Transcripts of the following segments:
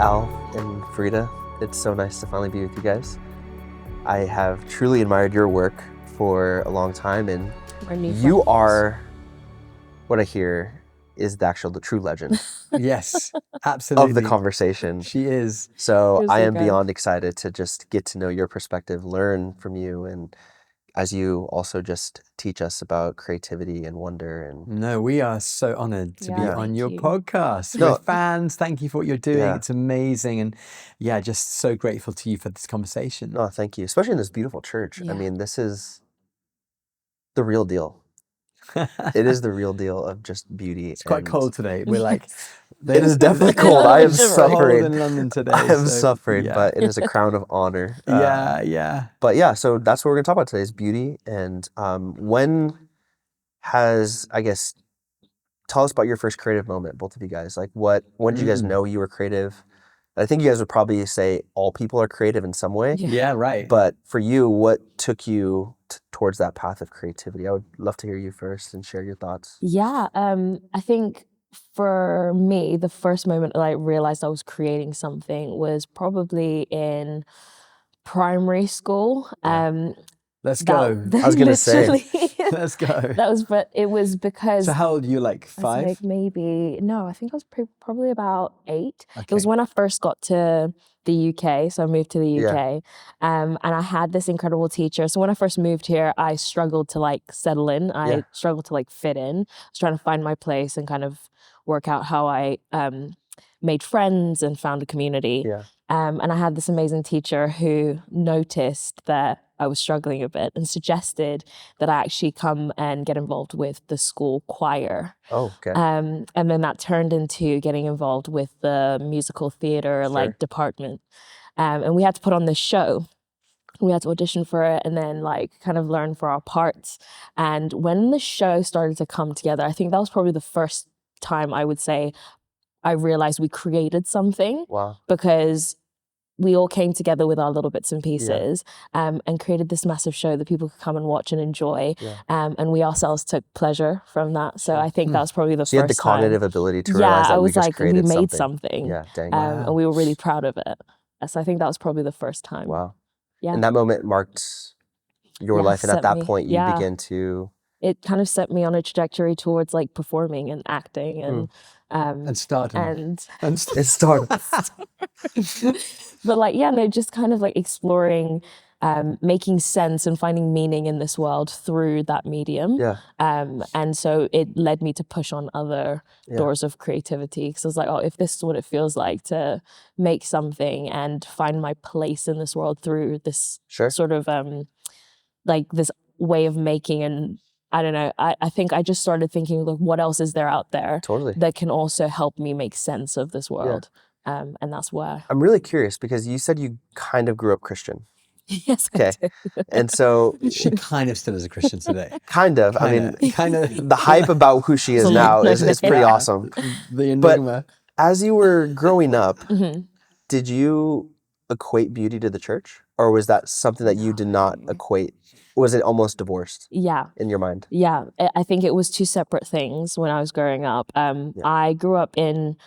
Al and Frida. It's so nice to finally be with you guys. I have truly admired your work for a long time, and you are, what I hear, is the true legend Yes, absolutely. of the conversation. She is. So You're I so am good. beyond excited to just get to know your perspective, learn from you, and as you also just teach us about creativity and wonder. And No, we are so honored to be Yeah, on thank your you. podcast. No. We're fans. Thank you for what you're doing. Yeah. It's amazing. And yeah, just so grateful to you for this conversation. no, thank you, especially in this beautiful church. I Yeah. mean, this is the real deal. It is the real deal of just beauty. It's quite and cold today. We're like, It is definitely cold. I am It's cold suffering. in London today. I am so, suffering, yeah. but it is a crown of honor. Yeah. But yeah, so that's what we're going to talk about today is beauty. And I guess, tell us about your first creative moment, both of you guys. Like when did you guys know you were creative? I think you guys would probably say all people are creative in some way. Yeah, right. But for you, what took you towards that path of creativity? I would love to hear you first and share your thoughts. Yeah, I think for me, the first moment that I realized I was creating something was probably in primary school. Yeah. Let's go. I was gonna say. Let's go. But it was because So how old are you, like I was 5? like I think I was probably about 8. Okay. It was when I first got to the UK, so I moved to the Yeah. UK, and I had this incredible teacher. So when I first moved here, I struggled to like settle in. I struggled to like fit in. I was trying to find my place and kind of work out how I made friends and found a community. Yeah. And I had this amazing teacher who noticed that I was struggling a bit and suggested that I actually come and get involved with the school choir. Oh, okay. And then that turned into getting involved with the musical theater like department. And we had to put on this show. We had to audition for it and then like kind of learn for our parts. And when the show started to come together, I think that was probably the first time I would say I realized we created something. Wow. Because we all came together with our little bits and pieces and created this massive show that people could come and watch and enjoy. Yeah. And we ourselves took pleasure from that. So I think that was probably the So you had the first time. cognitive ability to realize that I we was just like, we created made something. something. Yeah, dang. And we were really proud of it. So I think that was probably the first time. Wow. Yeah. And that moment marked your life. And at that point, you began to... It kind of set me on a trajectory towards like performing and acting and stardom. It started. But like, just kind of like exploring, making sense and finding meaning in this world through that medium. Yeah. And so it led me to push on other doors of creativity. Because I was like, oh, if this is what it feels like to make something and find my place in this world through this sort of like this way of making, and I don't know, I think I just started thinking, like, what else is there out there that can also help me make sense of this world? And that's where... I'm really curious because you said you kind of grew up Christian. Yes, okay. I did. And so... She kind of still is a Christian today. Kind of. I mean, the hype about who she is now is pretty awesome. The enigma. But as you were growing up, did you equate beauty to the church? Or was that something that you did not equate? Was it almost divorced? Yeah. In your mind? Yeah. I think it was two separate things when I was growing up. I grew up in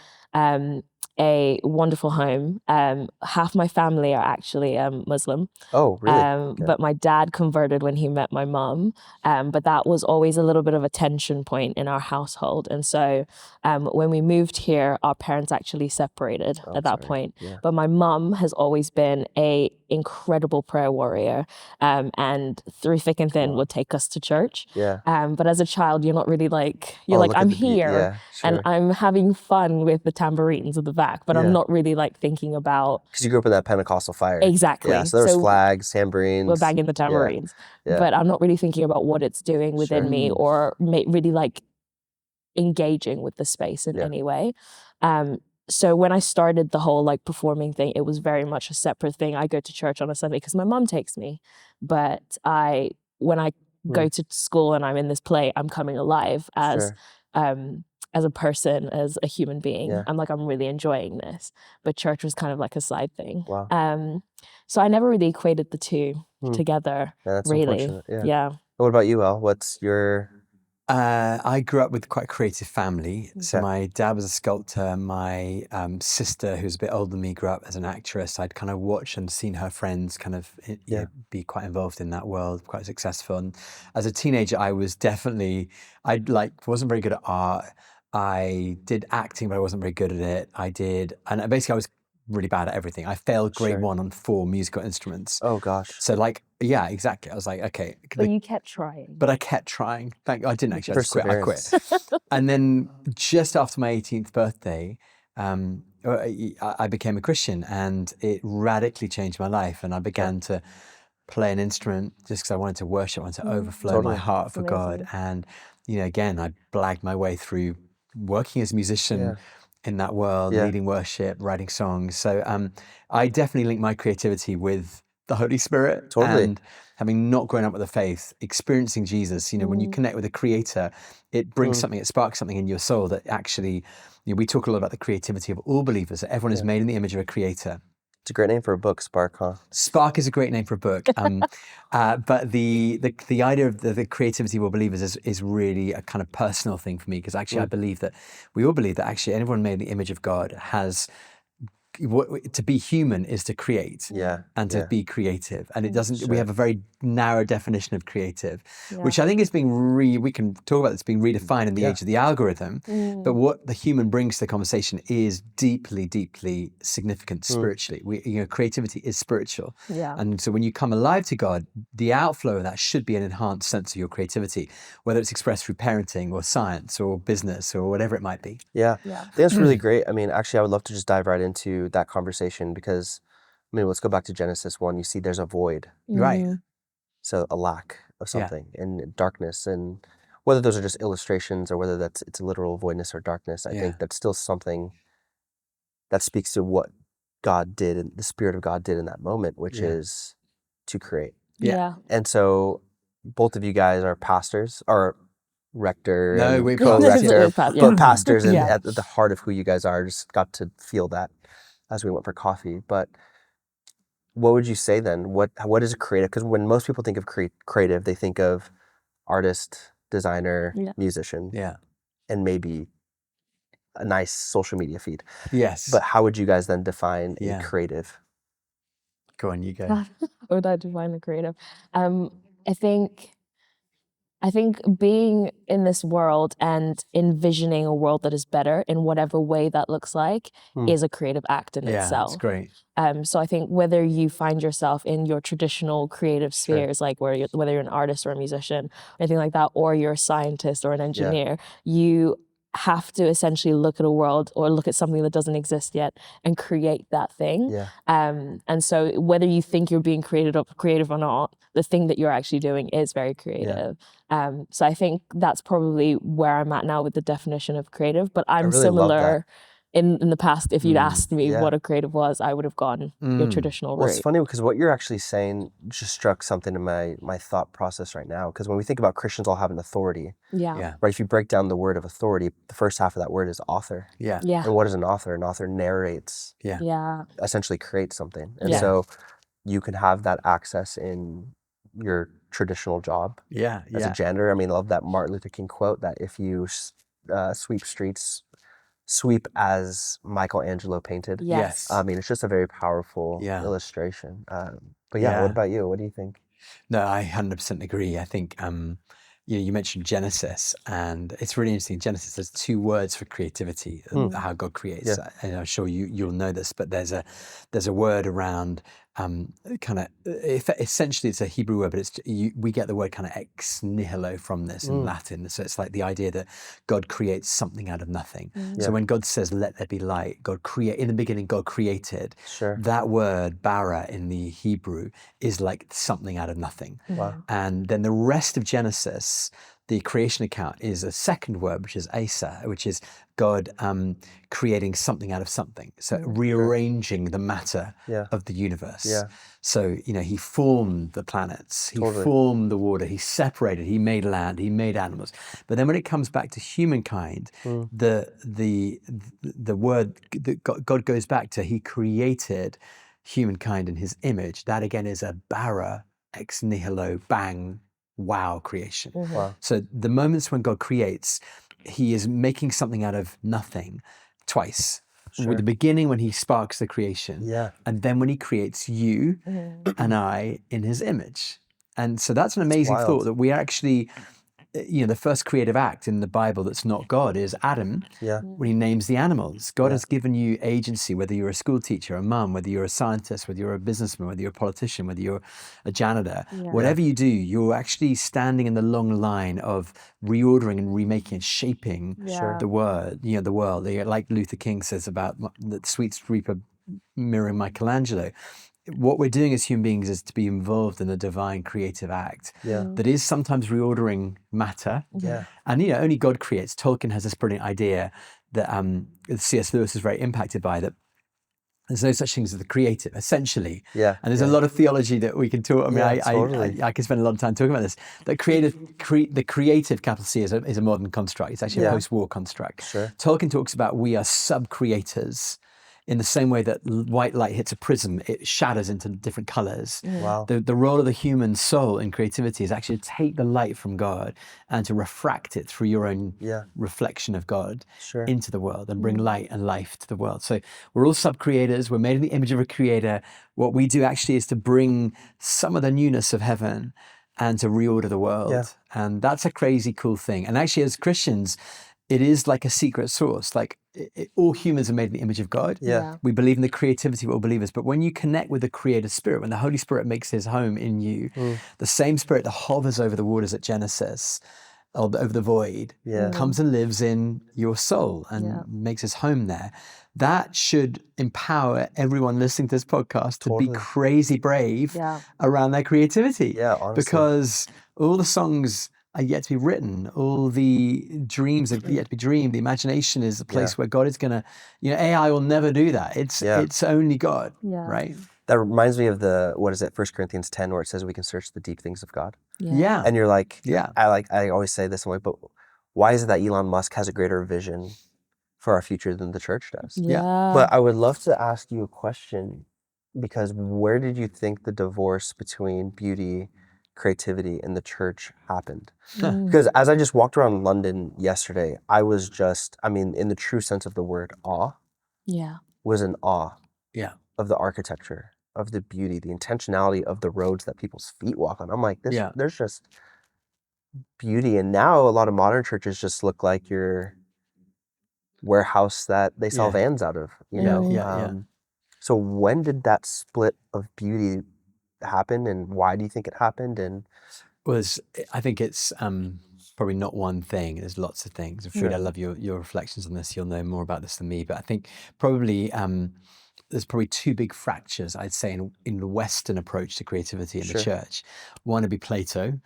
a wonderful home. Half my family are actually Muslim. Oh, really? But my dad converted when he met my mum. But that was always a little bit of a tension point in our household. And so when we moved here, our parents actually separated at that point. Yeah. But my mum has always been a incredible prayer warrior, and through thick and thin would take us to church. Yeah. But as a child, you're not really like, I'm here and I'm having fun with the tambourines at the back, but I'm not really like thinking about... Because you grew up in that Pentecostal fire. Exactly. Yeah, so there was flags, tambourines. We're banging the tambourines. Yeah. But I'm not really thinking about what it's doing within me or really like engaging with the space in any way. So when I started the whole like performing thing, it was very much a separate thing. I go to church on a Sunday because my mom takes me. But when I go to school and I'm in this play, I'm coming alive as a person, as a human being. I'm like, I'm really enjoying this. But church was kind of like a side thing. Wow. So I never really equated the two together. Yeah, that's really. unfortunate. Yeah. What about you, El? What's your I grew up with quite a creative family. So Okay. my dad was a sculptor. My sister, who's a bit older than me, grew up as an actress. I'd kind of watched and seen her friends kind of be quite involved in that world, quite successful. And as a teenager, I was definitely, wasn't very good at art. I did acting, but I wasn't very good at it. And basically I was really bad at everything. I failed grade 1 on 4 musical instruments. Oh gosh. So yeah, exactly. I was like, okay. But you kept trying. But I kept trying. I didn't actually. I just quit. I quit. Perseverance. And then just after my 18th birthday, I became a Christian, and it radically changed my life. And I began to play an instrument just because I wanted to worship, I wanted to overflow my heart for God. And again, I blagged my way through working as a musician in that world, leading worship, writing songs. So I definitely link my creativity with the Holy Spirit. And having not grown up with the faith, experiencing Jesus, when you connect with the Creator, it brings something, it sparks something in your soul that actually, we talk a lot about the creativity of all believers, that everyone is made in the image of a Creator. It's a great name for a book, Spark, huh? Spark is a great name for a book. But the idea of the creativity of all believers is really a kind of personal thing for me, because actually I believe that we all believe that actually anyone made in the image of God has, to be human is to create and to be creative. And it doesn't, we have a very narrow definition of creative, which I think is being we can talk about this being redefined in the age of the algorithm. But what the human brings to the conversation is deeply, deeply significant spiritually. Creativity is spiritual. And so when you come alive to God, the outflow of that should be an enhanced sense of your creativity, whether it's expressed through parenting or science or business or whatever it might be. I think that's really great. I mean, actually, I would love to just dive right into that conversation, because, let's go back to Genesis 1. You see there's a void. Right. So a lack of something and darkness, and whether those are just illustrations or whether it's a literal voidness or darkness, I think that's still something that speaks to what God did and the Spirit of God did in that moment, which is to create. And so both of you guys are pastors, or rector, No, and co-rector, but pastors, and at the heart of who you guys are. Just got to feel that as we went for coffee. But what would you say then? What is a creative? Because when most people think of creative, they think of artist, designer, musician, and maybe a nice social media feed. Yes. But how would you guys then define a creative? Go on, you go. How would I define a creative? I think being in this world and envisioning a world that is better in whatever way that looks like is a creative act in itself. Yeah, that's great. So I think whether you find yourself in your traditional creative spheres, like whether you're an artist or a musician, or anything like that, or you're a scientist or an engineer, you have to essentially look at a world or look at something that doesn't exist yet and create that thing. And so whether you think you're being creative or not, the thing that you're actually doing is very creative. So I think that's probably where I'm at now with the definition of creative, but I'm really similar. In the past, if you'd asked me what a creative was, I would have gone your traditional route. Well, it's funny because what you're actually saying just struck something in my thought process right now. Because when we think about Christians all having authority, right? If you break down the word of authority, the first half of that word is author. And what is an author? An author narrates, essentially creates something. And so you can have that access in your traditional job as a janitor. I mean, I love that Martin Luther King quote that if you sweep streets, sweep as Michelangelo painted. I mean, it's just a very powerful illustration. But what about you? What do you think? No, I 100% agree. I think you mentioned Genesis, and it's really interesting. Genesis, there's 2 words for creativity, how God creates. And I'm sure you'll know this, but there's a word around essentially it's a Hebrew word, but we get the word kind of ex nihilo from this in Latin. So it's like the idea that God creates something out of nothing. So when God says, "Let there be light," in the beginning, God created. That word bara in the Hebrew is like something out of nothing. And then the rest of Genesis, the creation account, is a second word, which is asa, which is God creating something out of something. So rearranging the matter of the universe. So, he formed the planets, he formed the water, he separated, he made land, he made animals. But then when it comes back to humankind, the word that God goes back to, he created humankind in his image. That again is a bara, ex nihilo, bang, wow creation. Wow. So the moments when God creates, he is making something out of nothing twice. Sure. With the beginning when he sparks the creation, Yeah. and then when he creates you and I in his image. And so that's an amazing thought, that we actually, the first creative act in the Bible that's not God is Adam, when he names the animals. God has given you agency, whether you're a school teacher, a mum, whether you're a scientist, whether you're a businessman, whether you're a politician, whether you're a janitor, whatever you do, you're actually standing in the long line of reordering and remaking and shaping the world. The world. Like Luther King says about the sweet reaper mirroring Michelangelo. What we're doing as human beings is to be involved in a divine creative act that is sometimes reordering matter. And only God creates. Tolkien has this brilliant idea that C.S. Lewis is very impacted by, that there's no such thing as the creative, essentially. And there's a lot of theology that we can talk. I mean, totally. I can spend a lot of time talking about this. That the creative, capital C, is a modern construct. It's actually a post-war construct. Tolkien talks about we are sub-creators. In the same way that white light hits a prism, it shatters into different colors. Wow. The role of the human soul in creativity is actually to take the light from God and to refract it through your own reflection of God into the world and bring light and life to the world. So we're all sub-creators. We're made in the image of a creator. What we do actually is to bring some of the newness of heaven and to reorder the world. And that's a crazy cool thing. And actually, as Christians, it is like a secret source. Like all humans are made in the image of God. We believe in the creativity of all believers. But when you connect with the Creator Spirit, when the Holy Spirit makes his home in you, the same Spirit that hovers over the waters at Genesis, over the void, comes and lives in your soul and makes his home there. That should empower everyone listening to this podcast to be crazy brave around their creativity. Honestly. Because all the songs are yet to be written. All the dreams are yet to be dreamed. The imagination is the place where God is going to, AI will never do that. It's only God, right? That reminds me of 1 Corinthians 10, where it says we can search the deep things of God. And you're like, I always say this way, but why is it that Elon Musk has a greater vision for our future than the church does? But I would love to ask you a question, because where did you think the divorce between beauty, creativity, and the church happened? Because as I just walked around London yesterday, I was in the true sense of the word, awe. Was in awe of the architecture, of the beauty, the intentionality of the roads that people's feet walk on. I'm like, there's just beauty. And now a lot of modern churches just look like your warehouse that they sell vans out of, So when did that split of beauty happen, and why do you think it happened? And I think it's probably not one thing. There's lots of things. Farida, I love your reflections on this. You'll know more about this than me, but I think probably there's probably two big fractures, I'd say, in the Western approach to creativity in the church. One would be Plato.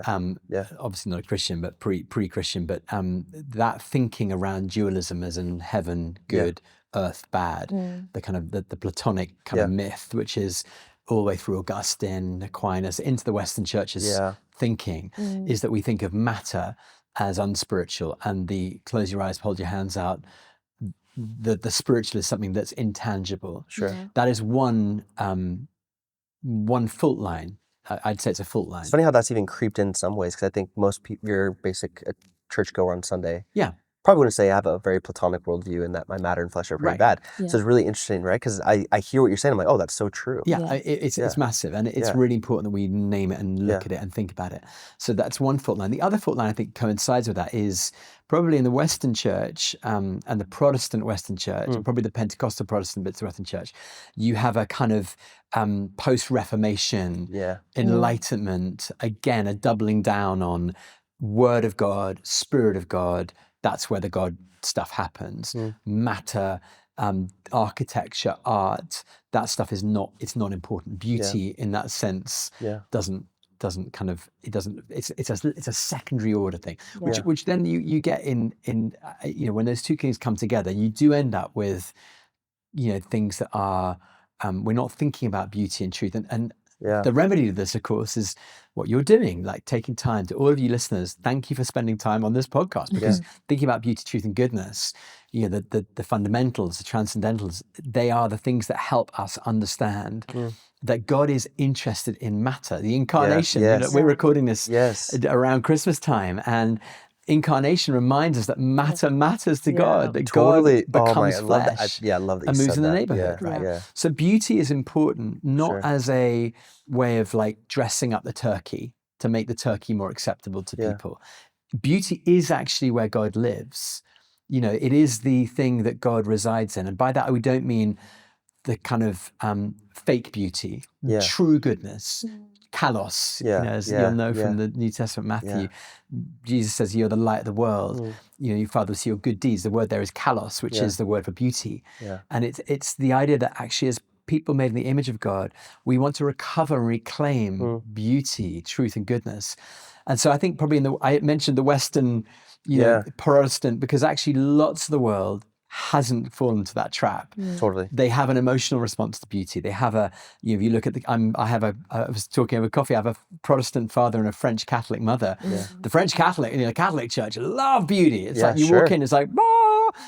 Obviously not a Christian, but pre-Christian, but that thinking around dualism as in heaven good, earth bad, the kind of the Platonic kind of myth, which is all the way through Augustine, Aquinas, into the Western church's thinking, is that we think of matter as unspiritual, and the close your eyes, hold your hands out, the spiritual is something that's intangible. That is one fault line. I'd say it's a fault line. It's funny how that's even creeped in some ways, because I think most people, your basic churchgoer on Sunday, probably wouldn't say I have a very Platonic worldview and that my matter and flesh are pretty bad. So it's really interesting, right? Because I hear what you're saying. I'm like, oh, that's so true. It's massive, and it's really important that we name it and look at it and think about it. So that's one fault line. The other fault line I think coincides with that is probably in the Western church and the Protestant Western church, and probably the Pentecostal Protestant bits of Western church, you have a kind of post-Reformation, Enlightenment, again, a doubling down on Word of God, Spirit of God. That's where the God stuff happens. Matter, architecture, art, that stuff is not important. Beauty in that sense doesn't kind of, it doesn't, it's a secondary order thing, which then you get in when those two things come together, you do end up with things that are we're not thinking about beauty and truth, and The remedy to this, of course, is what you're doing, like taking time. To all of you listeners, thank you for spending time on this podcast, because thinking about beauty, truth, and goodness, the fundamentals, the transcendentals, they are the things that help us understand that God is interested in matter. The incarnation, we're recording this around Christmas time, and incarnation reminds us that matter matters to God, that God becomes flesh I love that you and moves said in the that. neighborhood, right? So beauty is important, not as a way of like dressing up the turkey to make the turkey more acceptable to people. Beauty is actually where God lives. It is the thing that God resides in. And by that, we don't mean the kind of fake beauty, true goodness, kalos, as you'll know from the New Testament, Matthew. Jesus says, you're the light of the world. Your Father will see your good deeds. The word there is kalos, which is the word for beauty. And it's the idea that actually, as people made in the image of God, we want to recover and reclaim beauty, truth, and goodness. And so I think probably I mentioned the Western, Protestant, because actually lots of the world hasn't fallen to that trap. Totally. They have an emotional response to beauty. They have if you look at I was talking over coffee, I have a Protestant father and a French Catholic mother. The French Catholic, Catholic Church love beauty. It's like you walk in, it's like,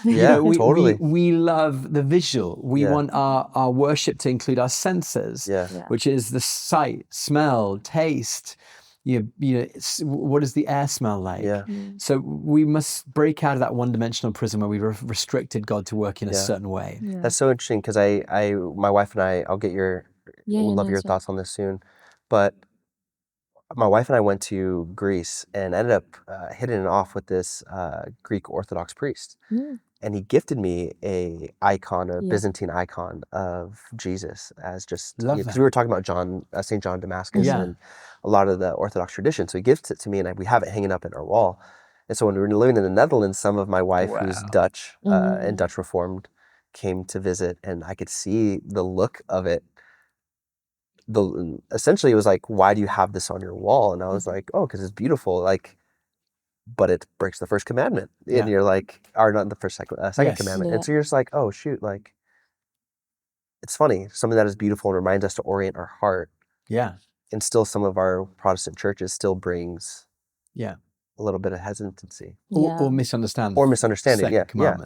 we love the visual. We want our worship to include our senses, which is the sight, smell, taste. What does the air smell like? So we must break out of that one-dimensional prism where we've restricted God to work in a certain way. That's so interesting, because my wife and I, I'll get we'll love your thoughts on this soon, but my wife and I went to Greece and ended up hitting it off with this Greek Orthodox priest. And he gifted me a Byzantine icon of Jesus, as just, because we were talking about St. John Damascus and a lot of the Orthodox tradition. So he gifts it to me, and we have it hanging up in our wall. And so when we were living in the Netherlands, some of my wife, who's Dutch and Dutch Reformed, came to visit, and I could see the look of it. Essentially, it was like, why do you have this on your wall? And I was like, oh, because it's beautiful. But it breaks the first commandment. And you're like, or not the second commandment. And so you're just like, oh shoot, it's funny. Something that is beautiful and reminds us to orient our heart. And still some of our Protestant churches still brings a little bit of hesitancy. Or misunderstanding.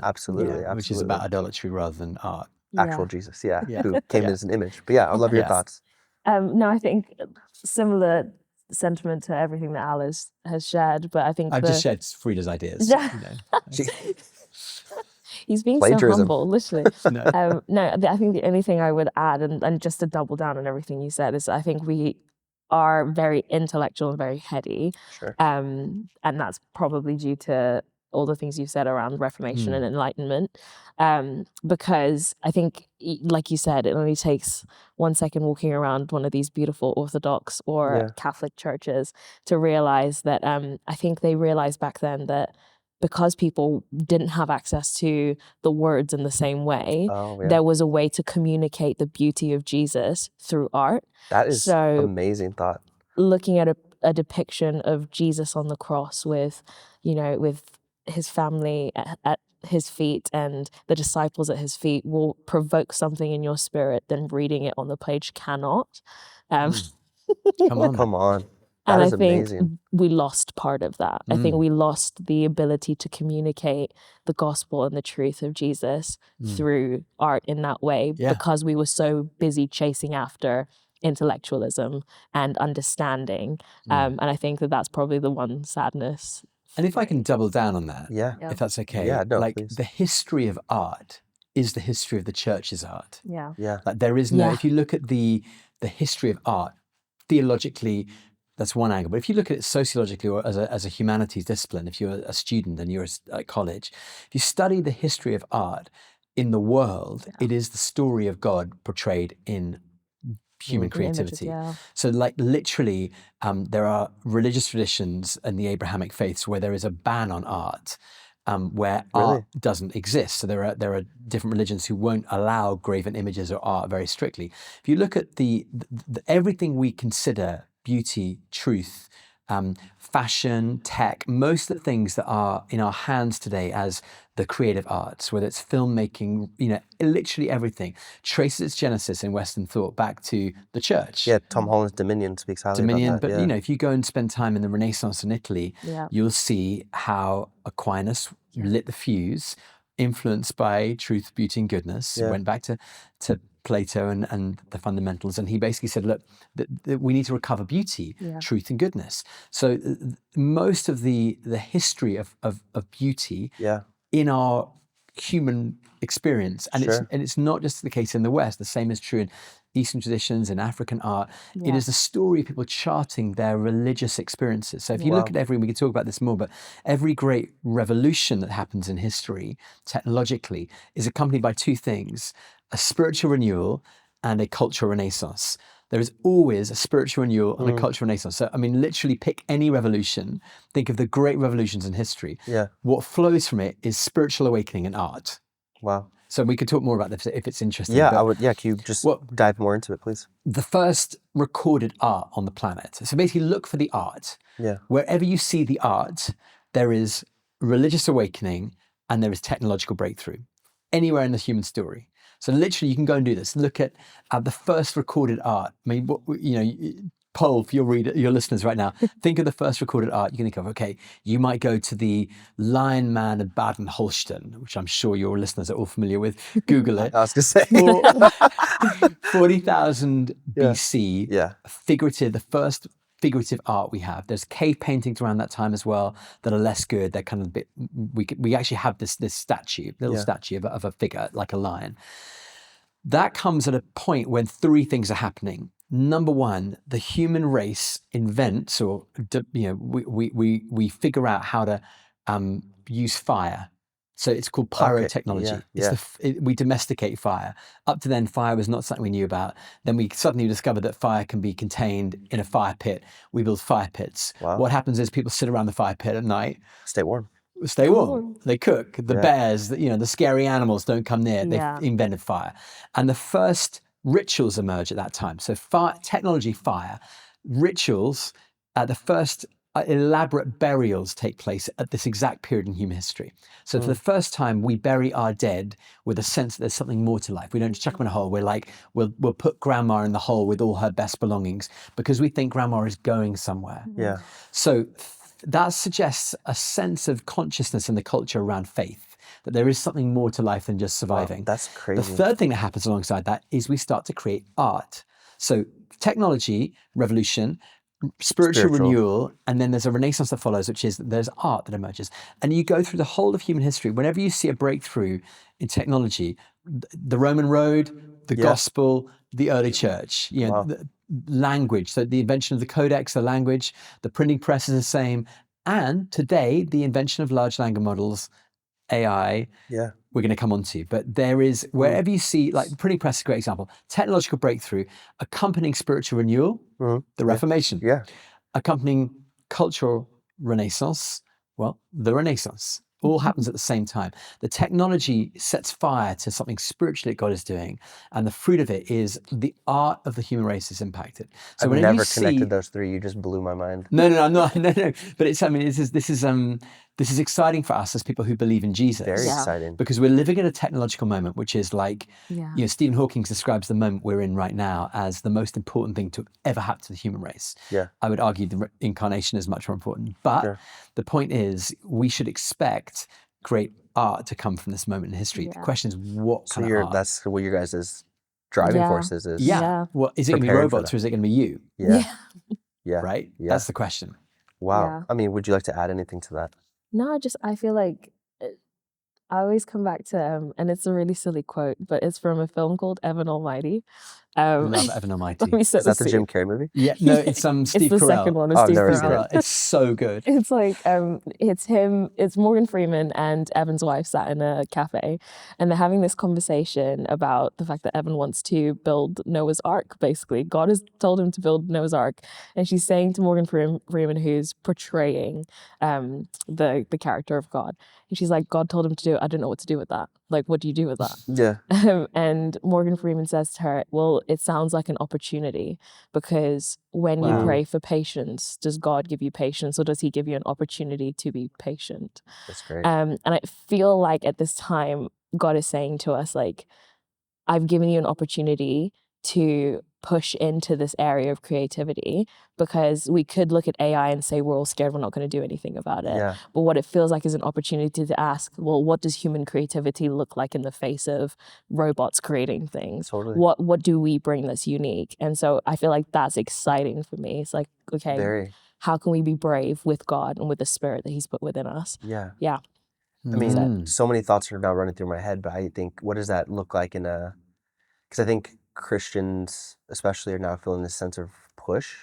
Absolutely. Which is about idolatry rather than art. Actual Jesus, who came as an image. But I love your thoughts. No, I think similar sentiment to everything that Alice has shared, but I think I've just shared Frida's ideas. He's being Plagiarism. so humble, literally. I think the only thing I would add, and just to double down on everything you said, is I think we are very intellectual and very heady. And that's probably due to all the things you've said around Reformation and Enlightenment. Because I think, like you said, it only takes 1 second walking around one of these beautiful Orthodox or Catholic churches to realize that I think they realized back then that because people didn't have access to the words in the same way, there was a way to communicate the beauty of Jesus through art. That is amazing thought. Looking at a depiction of Jesus on the cross with his family at his feet and the disciples at his feet will provoke something in your spirit than reading it on the page cannot. Come on. And I think we lost part of that. I think we lost the ability to communicate the gospel and the truth of Jesus through art in that way because we were so busy chasing after intellectualism and understanding. And I think that's probably the one sadness. And if I can double down on that, if that's okay, please. The history of art is the history of the church's art. Like there is if you look at the history of art, theologically, that's one angle. But if you look at it sociologically or as a humanities discipline, if you're a student and you're at college, if you study the history of art in the world, it is the story of God portrayed in human creativity. So literally, there are religious traditions in the Abrahamic faiths where there is a ban on art, where art doesn't exist. So there are different religions who won't allow graven images or art very strictly. If you look at the everything we consider beauty, truth, fashion, tech, most of the things that are in our hands today as the creative arts, whether it's filmmaking, literally everything, traces its genesis in Western thought back to the church. Yeah, Tom Holland's Dominion speaks highly about that. But yeah. If you go and spend time in the Renaissance in Italy, you'll see how Aquinas lit the fuse, influenced by truth, beauty, and goodness. Went back to Plato and the fundamentals, and he basically said, look, that we need to recover beauty, truth, and goodness. So most of the history of beauty in our human experience, and it's not just the case in the West. The same is true in Eastern traditions and African art. It is the story of people charting their religious experiences. So if you look at we can talk about this more, but every great revolution that happens in history, technologically, is accompanied by two things: a spiritual renewal and a cultural renaissance. There is always a spiritual renewal and a cultural renaissance. So, literally pick any revolution, think of the great revolutions in history. What flows from it is spiritual awakening and art. Wow. So we could talk more about this if it's interesting. Yeah, I would. Yeah, can you just dive more into it, please? The first recorded art on the planet. So basically look for the art. Wherever you see the art, there is religious awakening and there is technological breakthrough. Anywhere in the human story. So literally, you can go and do this. Look at the first recorded art. Poll for your listeners right now. Think of the first recorded art. You can think of, okay, you might go to the Lion Man of Baden-Holstein, which I'm sure your listeners are all familiar with. Google it. I was going to say. 40,000 BC, the first figurative art we have. There's cave paintings around that time as well that are less good. They're kind of a bit, we actually have this statue, little statue of a figure like a lion. That comes at a point when three things are happening. Number one, the human race invents, or we figure out how to use fire. So it's called pyrotechnology. We domesticate fire. Up to then, fire was not something we knew about. Then we suddenly discovered that fire can be contained in a fire pit. We build fire pits. Wow. What happens is people sit around the fire pit at night. Stay warm. They cook. The bears, the scary animals don't come near. They've invented fire. And the first rituals emerge at that time. So technology, fire, rituals, the first elaborate burials take place at this exact period in human history. So for the first time, we bury our dead with a sense that there's something more to life. We don't just chuck them in a hole. We're like, we'll put grandma in the hole with all her best belongings because we think grandma is going somewhere. Yeah. So that suggests a sense of consciousness in the culture around faith, that there is something more to life than just surviving. Wow, that's crazy. The third thing that happens alongside that is we start to create art. So technology, revolution, spiritual renewal, and then there's a renaissance that follows, which is there's art that emerges. And you go through the whole of human history. Whenever you see a breakthrough in technology, the Roman road, the gospel, the early church, the language, so the invention of the codex, the language, the printing press is the same. And today, the invention of large language models, AI, we're going to come on to. But there is, wherever you see, like the printing press is a great example, technological breakthrough, accompanying spiritual renewal, the Reformation, accompanying cultural renaissance, the Renaissance. All happens at the same time. The technology sets fire to something spiritually that God is doing, and the fruit of it is the art of the human race is impacted. So I've never connected those three. You just blew my mind. No, I'm not. No. But it's. This is exciting for us as people who believe in Jesus. Very exciting. Because we're living in a technological moment, which is like, Stephen Hawking describes the moment we're in right now as the most important thing to ever happen to the human race. Yeah. I would argue the incarnation is much more important. But the point is, we should expect great art to come from this moment in history. The question is, what kind of art? That's what your guys' driving forces is. Well, is it going to be robots or is it going to be you? Yeah. Right? That's the question. Wow. I mean, would you like to add anything to that? No, I feel like I always come back to, and it's a really silly quote, but it's from a film called Evan Almighty. I love Evan Almighty. Is that the Jim Carrey movie? Yeah, no, it's Steve It's the Carell. second one, Steve Carell. It's so good. It's like, it's him, it's Morgan Freeman and Evan's wife sat in a cafe, and they're having this conversation about the fact that Evan wants to build Noah's Ark, basically. God has told him to build Noah's Ark, and she's saying to Morgan Freeman, who's portraying the character of God, and she's like, God told him to do it, I don't know what to do with that. like, what do you do with that? Yeah. And Morgan Freeman says to her, well, it sounds like an opportunity, because when you pray for patience, does God give you patience, or does he give you an opportunity to be patient? That's great. And I feel like at this time, God is saying to us, like, I've given you an opportunity to push into this area of creativity, because we could look at AI and say we're all scared, we're not going to do anything about it. Yeah. But what it feels like is an opportunity to ask, well, what does human creativity look like in the face of robots creating things? Totally. What do we bring that's unique? And so I feel like that's exciting for me. It's like, okay, how can we be brave with God and with the spirit that he's put within us? Yeah. Yeah. I mean, so many thoughts are now running through my head, but I think, what does that look like because I think Christians especially are now feeling this sense of push,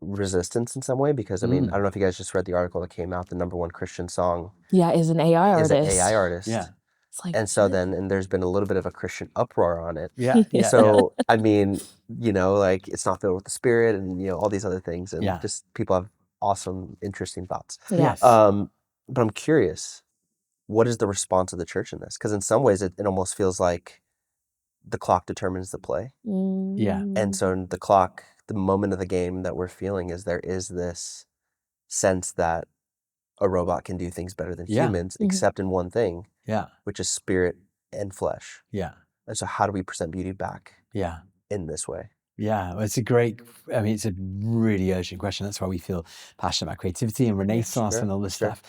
resistance in some way, because I mean, I don't know if you guys just read the article that came out, the #1 Christian song. Yeah, is an AI artist. Yeah. It's like, and so and there's been a little bit of a Christian uproar on it. Yeah. So, I mean, like, it's not filled with the Spirit, and, all these other things, and just people have awesome, interesting thoughts. Yes. But I'm curious, what is the response of the church in this? Because in some ways, it almost feels like the clock determines the play. Yeah. And so the moment of the game that we're feeling is there is this sense that a robot can do things better than humans, except in one thing, which is spirit and flesh. Yeah. And so how do we present beauty back in this way? Yeah, well, it's a really urgent question. That's why we feel passionate about creativity and Renaissance and all this stuff.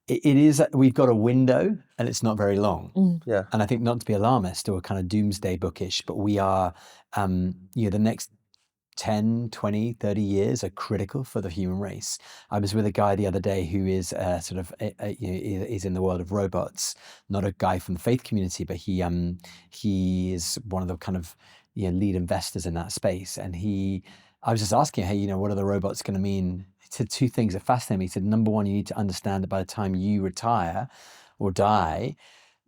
It is, we've got a window, and it's not very long. Yeah. And I think, not to be alarmist or kind of doomsday bookish, but we are, the next 10, 20, 30 years are critical for the human race. I was with a guy the other day who is is in the world of robots, not a guy from the faith community, but he is one of the kind of lead investors in that space. And I was just asking, hey, what are the robots going to mean? He said two things that fascinate me. He said, number one, you need to understand that by the time you retire or die,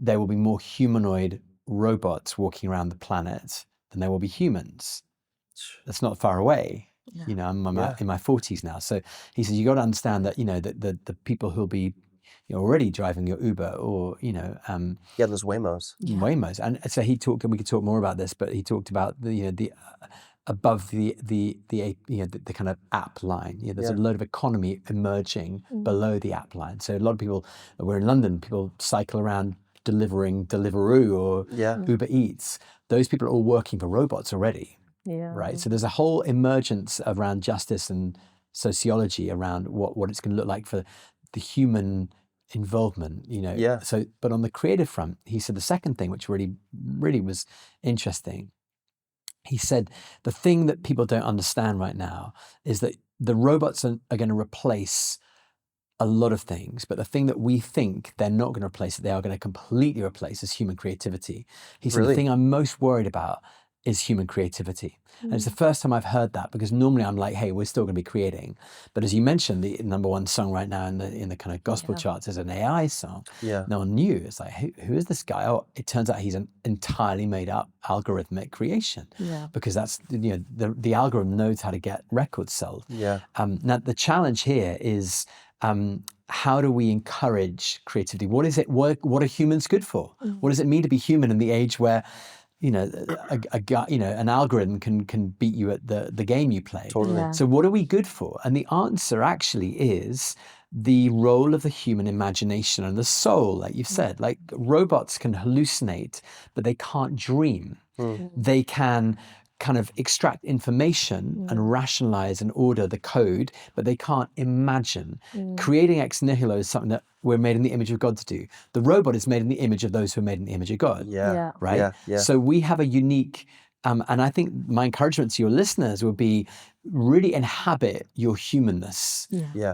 there will be more humanoid robots walking around the planet than there will be humans. That's not far away. I'm in my 40s now. So he said, you got to understand that, the people who'll be already driving your Uber or, those Waymos. Waymos. And so we could talk more about this, but he talked about the above the kind of app line. There's a load of economy emerging below the app line. So a lot of people, we're in London, people cycle around delivering Deliveroo or Uber Eats. Those people are all working for robots already. Yeah. Right. So there's a whole emergence around justice and sociology around what it's going to look like for the human involvement, So, but on the creative front, he said the second thing, which really, really was interesting. He said the thing that people don't understand right now is that the robots are going to replace a lot of things, but the thing that we think they're not going to replace, that they are going to completely replace, is human creativity. He said the thing I'm most worried about is human creativity. And it's the first time I've heard that, because normally I'm like, hey, we're still going to be creating. But as you mentioned, the #1 song right now in the kind of gospel charts is an AI song. Yeah. No one knew. It's like, who is this guy? Oh, it turns out he's an entirely made up algorithmic creation. Yeah. Because that's, the algorithm knows how to get records sold. Yeah. Now the challenge here is, how do we encourage creativity? What is it? What are humans good for? What does it mean to be human in the age where a guy, an algorithm can beat you at the game you play? Totally. Yeah. So what are we good for? And the answer actually is the role of the human imagination and the soul, like you've said. Like, robots can hallucinate, but they can't dream. They can kind of extract information and rationalize and order the code, but they can't imagine. Creating ex nihilo is something that we're made in the image of God to do. The robot is made in the image of those who are made in the image of God. Yeah. Right? Yeah. So we have a unique, and I think my encouragement to your listeners would be, really inhabit your humanness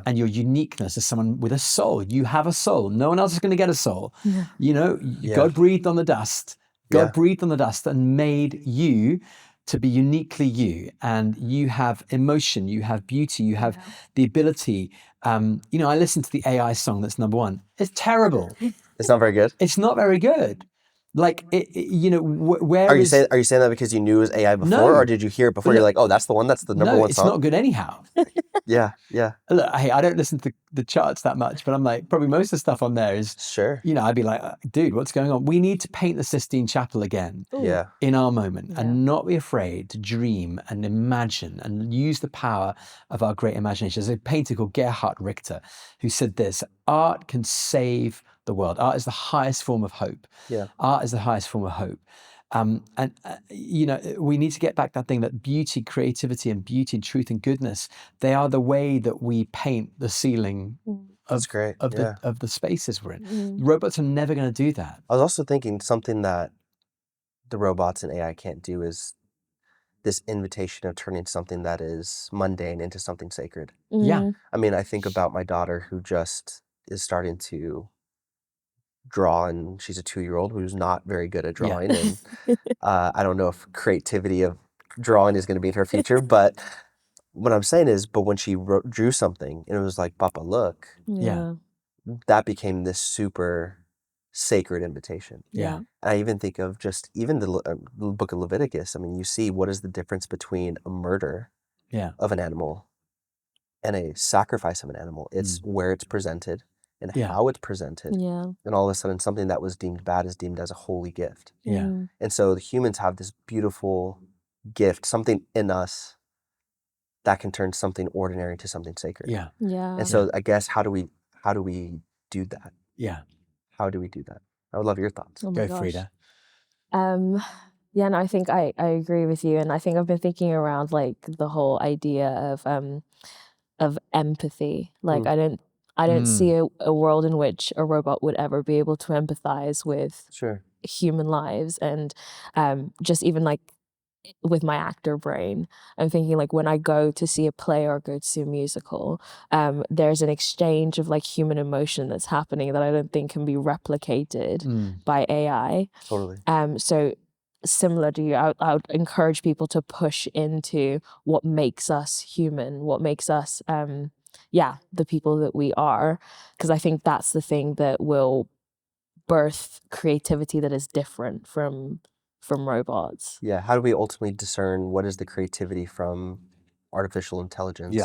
and your uniqueness as someone with a soul. You have a soul. No one else is going to get a soul. God breathed on the dust. God breathed on the dust and made you to be uniquely you, and you have emotion, you have beauty, you have the ability. I listened to the AI song that's #1. It's terrible. It's not very good. It's not very good. Like, where Are you is... saying that because you knew it was AI before, No. or did you hear it before? Look, You're like, oh, that's the one. That's the number one it's song. not good anyhow. Yeah. Look, hey, I don't listen to the charts that much, but I'm like, probably most of the stuff on there is, Sure. I'd be like, dude, what's going on? We need to paint the Sistine Chapel again. Yeah. In our moment, and not be afraid to dream and imagine and use the power of our great imagination. There's a painter called Gerhard Richter who said this: art can save the world. Art is the highest form of hope. Yeah. Art is the highest form of hope. We need to get back that thing that beauty, creativity, and beauty, and truth, and goodness, they are the way that we paint the ceiling That's great. of the spaces we're in. Robots are never going to do that. I was also thinking something that the robots and AI can't do is this invitation of turning something that is mundane into something sacred. Yeah. I mean, I think about my daughter who just is starting to draw, and she's a 2-year-old who's not very good at drawing. And I don't know if creativity of drawing is going to be in her future, but what I'm saying is, but when she drew something and it was like, Papa, look, that became this super sacred invitation. Yeah. And I even think of just even the book of Leviticus. I mean, you see what is the difference between a murder of an animal and a sacrifice of an animal. It's where it's presented and how it's presented. And all of a sudden something that was deemed bad is deemed as a holy gift. And so the humans have this beautiful gift, something in us that can turn something ordinary to something sacred. And so I guess how do we do that? How do we do that? I would love your thoughts. Go, Farida. No, I think I agree with you, and I think I've been thinking around like the whole idea of empathy. Like I don't see a world in which a robot would ever be able to empathize with human lives, and just even like with my actor brain, I'm thinking like when I go to see a play or go to see a musical, there's an exchange of like human emotion that's happening that I don't think can be replicated by AI. Totally. So similar to you, I would encourage people to push into what makes us human, what makes us, the people that we are, because I think that's the thing that will birth creativity that is different from robots. Yeah. How do we ultimately discern what is the creativity from artificial intelligence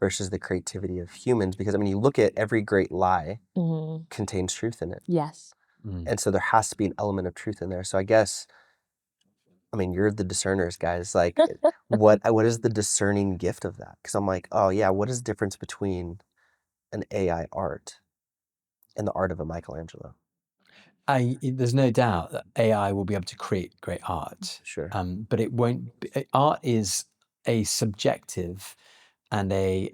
versus the creativity of humans? Because I mean, you look at every great lie contains truth in it. Yes. And so there has to be an element of truth in there. So I guess, I mean, you're the discerners, guys. Like, what is the discerning gift of that? Because I'm like, oh yeah, what is the difference between an AI art and the art of a Michelangelo? There's no doubt that AI will be able to create great art. Sure. But it won't. Art is a subjective and a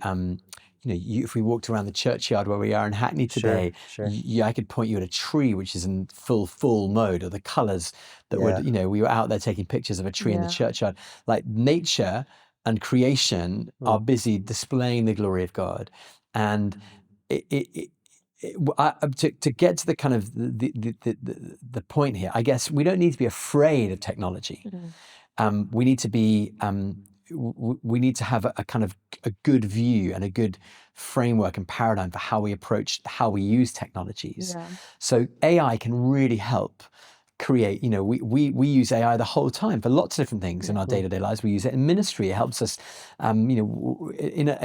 if we walked around the churchyard where we are in Hackney today, I could point you at a tree which is in full mode, or the colours that would, we were out there taking pictures of a tree in the churchyard. Like nature and creation are busy displaying the glory of God, and to get to the kind of the point here, I guess we don't need to be afraid of technology. We need to be. We need to have a kind of a good view and a good framework and paradigm for how we use technologies. So AI can really help create, we use AI the whole time for lots of different things in our day-to-day lives. We use it in ministry. It helps us, in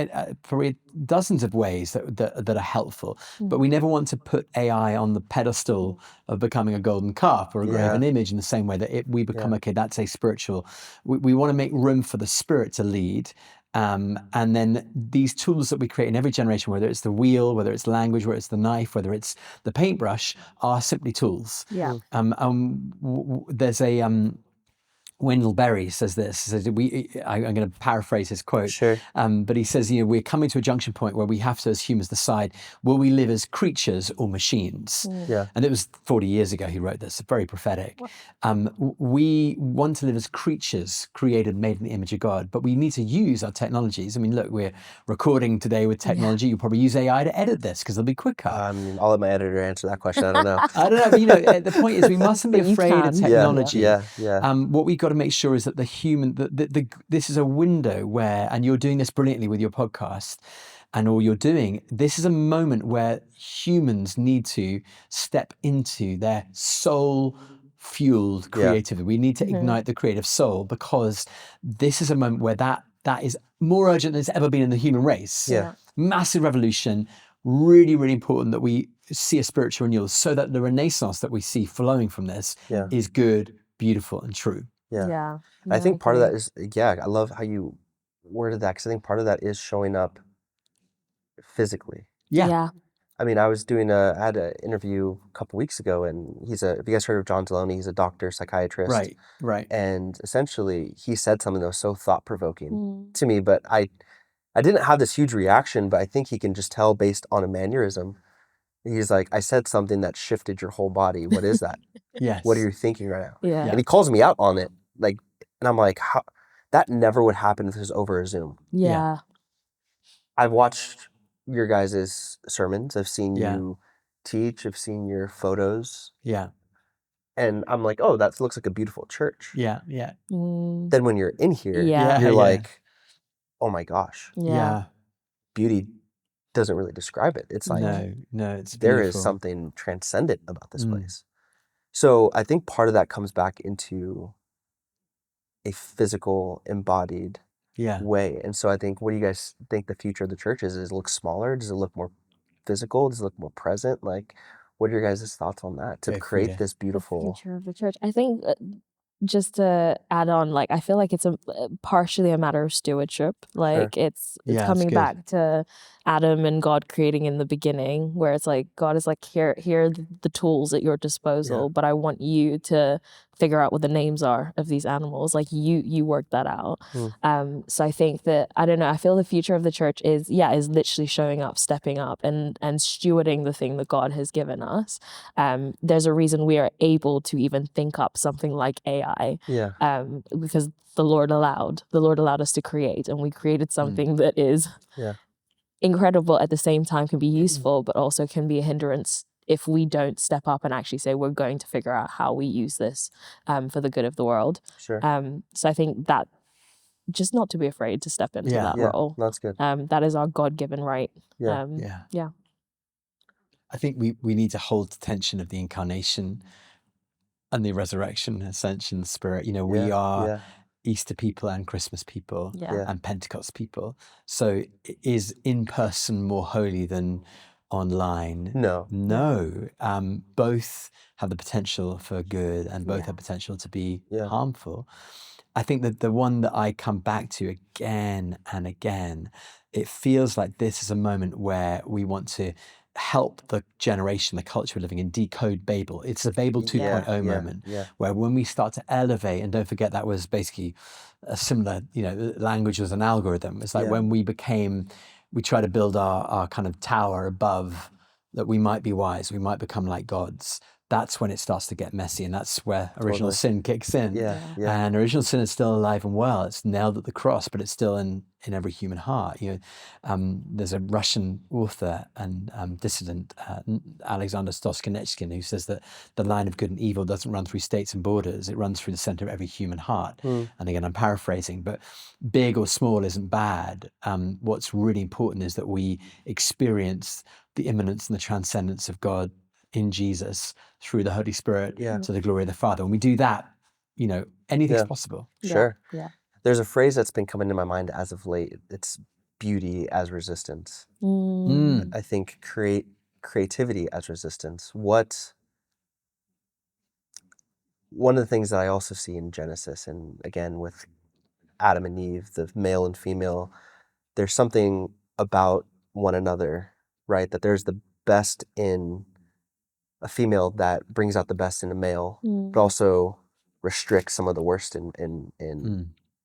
probably dozens of ways that are helpful. But we never want to put AI on the pedestal of becoming a golden calf or a graven image in the same way that we become, okay, that's a spiritual. We want to make room for the Spirit to lead. And then these tools that we create in every generation, whether it's the wheel, whether it's language, whether it's the knife, whether it's the paintbrush, are simply tools. There's a Wendell Berry says this. I'm going to paraphrase his quote. But he says, we're coming to a junction point where we have to, as humans, decide, will we live as creatures or machines? And it was 40 years ago he wrote this, very prophetic. We want to live as creatures created, made in the image of God, but we need to use our technologies. I mean, look, we're recording today with technology. You'll probably use AI to edit this because it'll be quicker. I'll let my editor answer that question. I don't know. I don't know, but the point is we mustn't be afraid of technology. What we got to make sure is that the human, this is a window where, and you're doing this brilliantly with your podcast and all you're doing, this is a moment where humans need to step into their soul fueled creativity. We need to ignite the creative soul, because this is a moment where that is more urgent than it's ever been in the human race. Yeah. Massive revolution. Really, really important that we see a spiritual renewal, so that the renaissance that we see flowing from this is good, beautiful, and true. Yeah. I think part of that is, I love how you worded that, because I think part of that is showing up physically. Yeah. I mean, I had an interview a couple weeks ago, and have you guys heard of John Deloney? He's a doctor, psychiatrist. Right. And essentially, he said something that was so thought-provoking to me, but I didn't have this huge reaction, but I think he can just tell based on a mannerism. He's like, I said something that shifted your whole body. What is that? Yes. What are you thinking right now? Yeah. And he calls me out on it. Like, and I'm like, how? That never would happen if it was over a Zoom. Yeah. I've watched your guys' sermons. I've seen you teach. I've seen your photos. Yeah. And I'm like, oh, that looks like a beautiful church. Yeah. Then when you're in here, Yeah. you're like, oh my gosh. Yeah. Beauty doesn't really describe it. It's like, no, it's there beautiful. is something transcendent about this place. So I think part of that comes back into a physical, embodied way. And so I think, what do you guys think the future of the church is? Does it look smaller? Does it look more physical? Does it look more present? Like, what are your guys' thoughts on that, to create this beautiful... The future of the church? I think just to add on, like, I feel like it's partially a matter of stewardship. Like, it's coming back to Adam and God creating in the beginning, where it's like, God is like, here are the tools at your disposal, but I want you to figure out what the names are of these animals. Like, you work that out. So I think that, I don't know, I feel the future of the church is literally showing up, stepping up, and stewarding the thing that God has given us. There's a reason we are able to even think up something like AI. Because the Lord allowed us to create, and we created something that is incredible, at the same time can be useful, but also can be a hindrance if we don't step up and actually say, we're going to figure out how we use this for the good of the world. Sure. So I think that, just not to be afraid to step into that role. That's good. That is our God-given right. Yeah. I think we need to hold the tension of the incarnation and the resurrection, ascension, spirit. We are Easter people and Christmas people and Pentecost people. So is in person more holy than online? No. Both have the potential for good, and both have potential to be harmful. I think that the one that I come back to again and again, it feels like this is a moment where we want to help the generation, the culture we're living in, decode Babel. It's a Babel 2.0 moment where when we start to elevate, and don't forget that was basically a similar, language was an algorithm. It's like when we try to build our kind of tower above, that we might be wise, we might become like gods. That's when it starts to get messy, and that's where original sin kicks in. And original sin is still alive and well. It's nailed at the cross, but it's still in every human heart. There's a Russian author and dissident, Alexander Stoskhanechkin, who says that the line of good and evil doesn't run through states and borders. It runs through the center of every human heart. And again, I'm paraphrasing, but big or small isn't bad. What's really important is that we experience the immanence and the transcendence of God in Jesus through the Holy Spirit to the glory of the Father. When we do that, anything's possible. Sure. There's a phrase that's been coming to my mind as of late. It's beauty as resistance. I think creativity as resistance. One of the things that I also see in Genesis, and again with Adam and Eve, the male and female, there's something about one another, right? That there's the best in a female that brings out the best in a male, but also restricts some of the worst in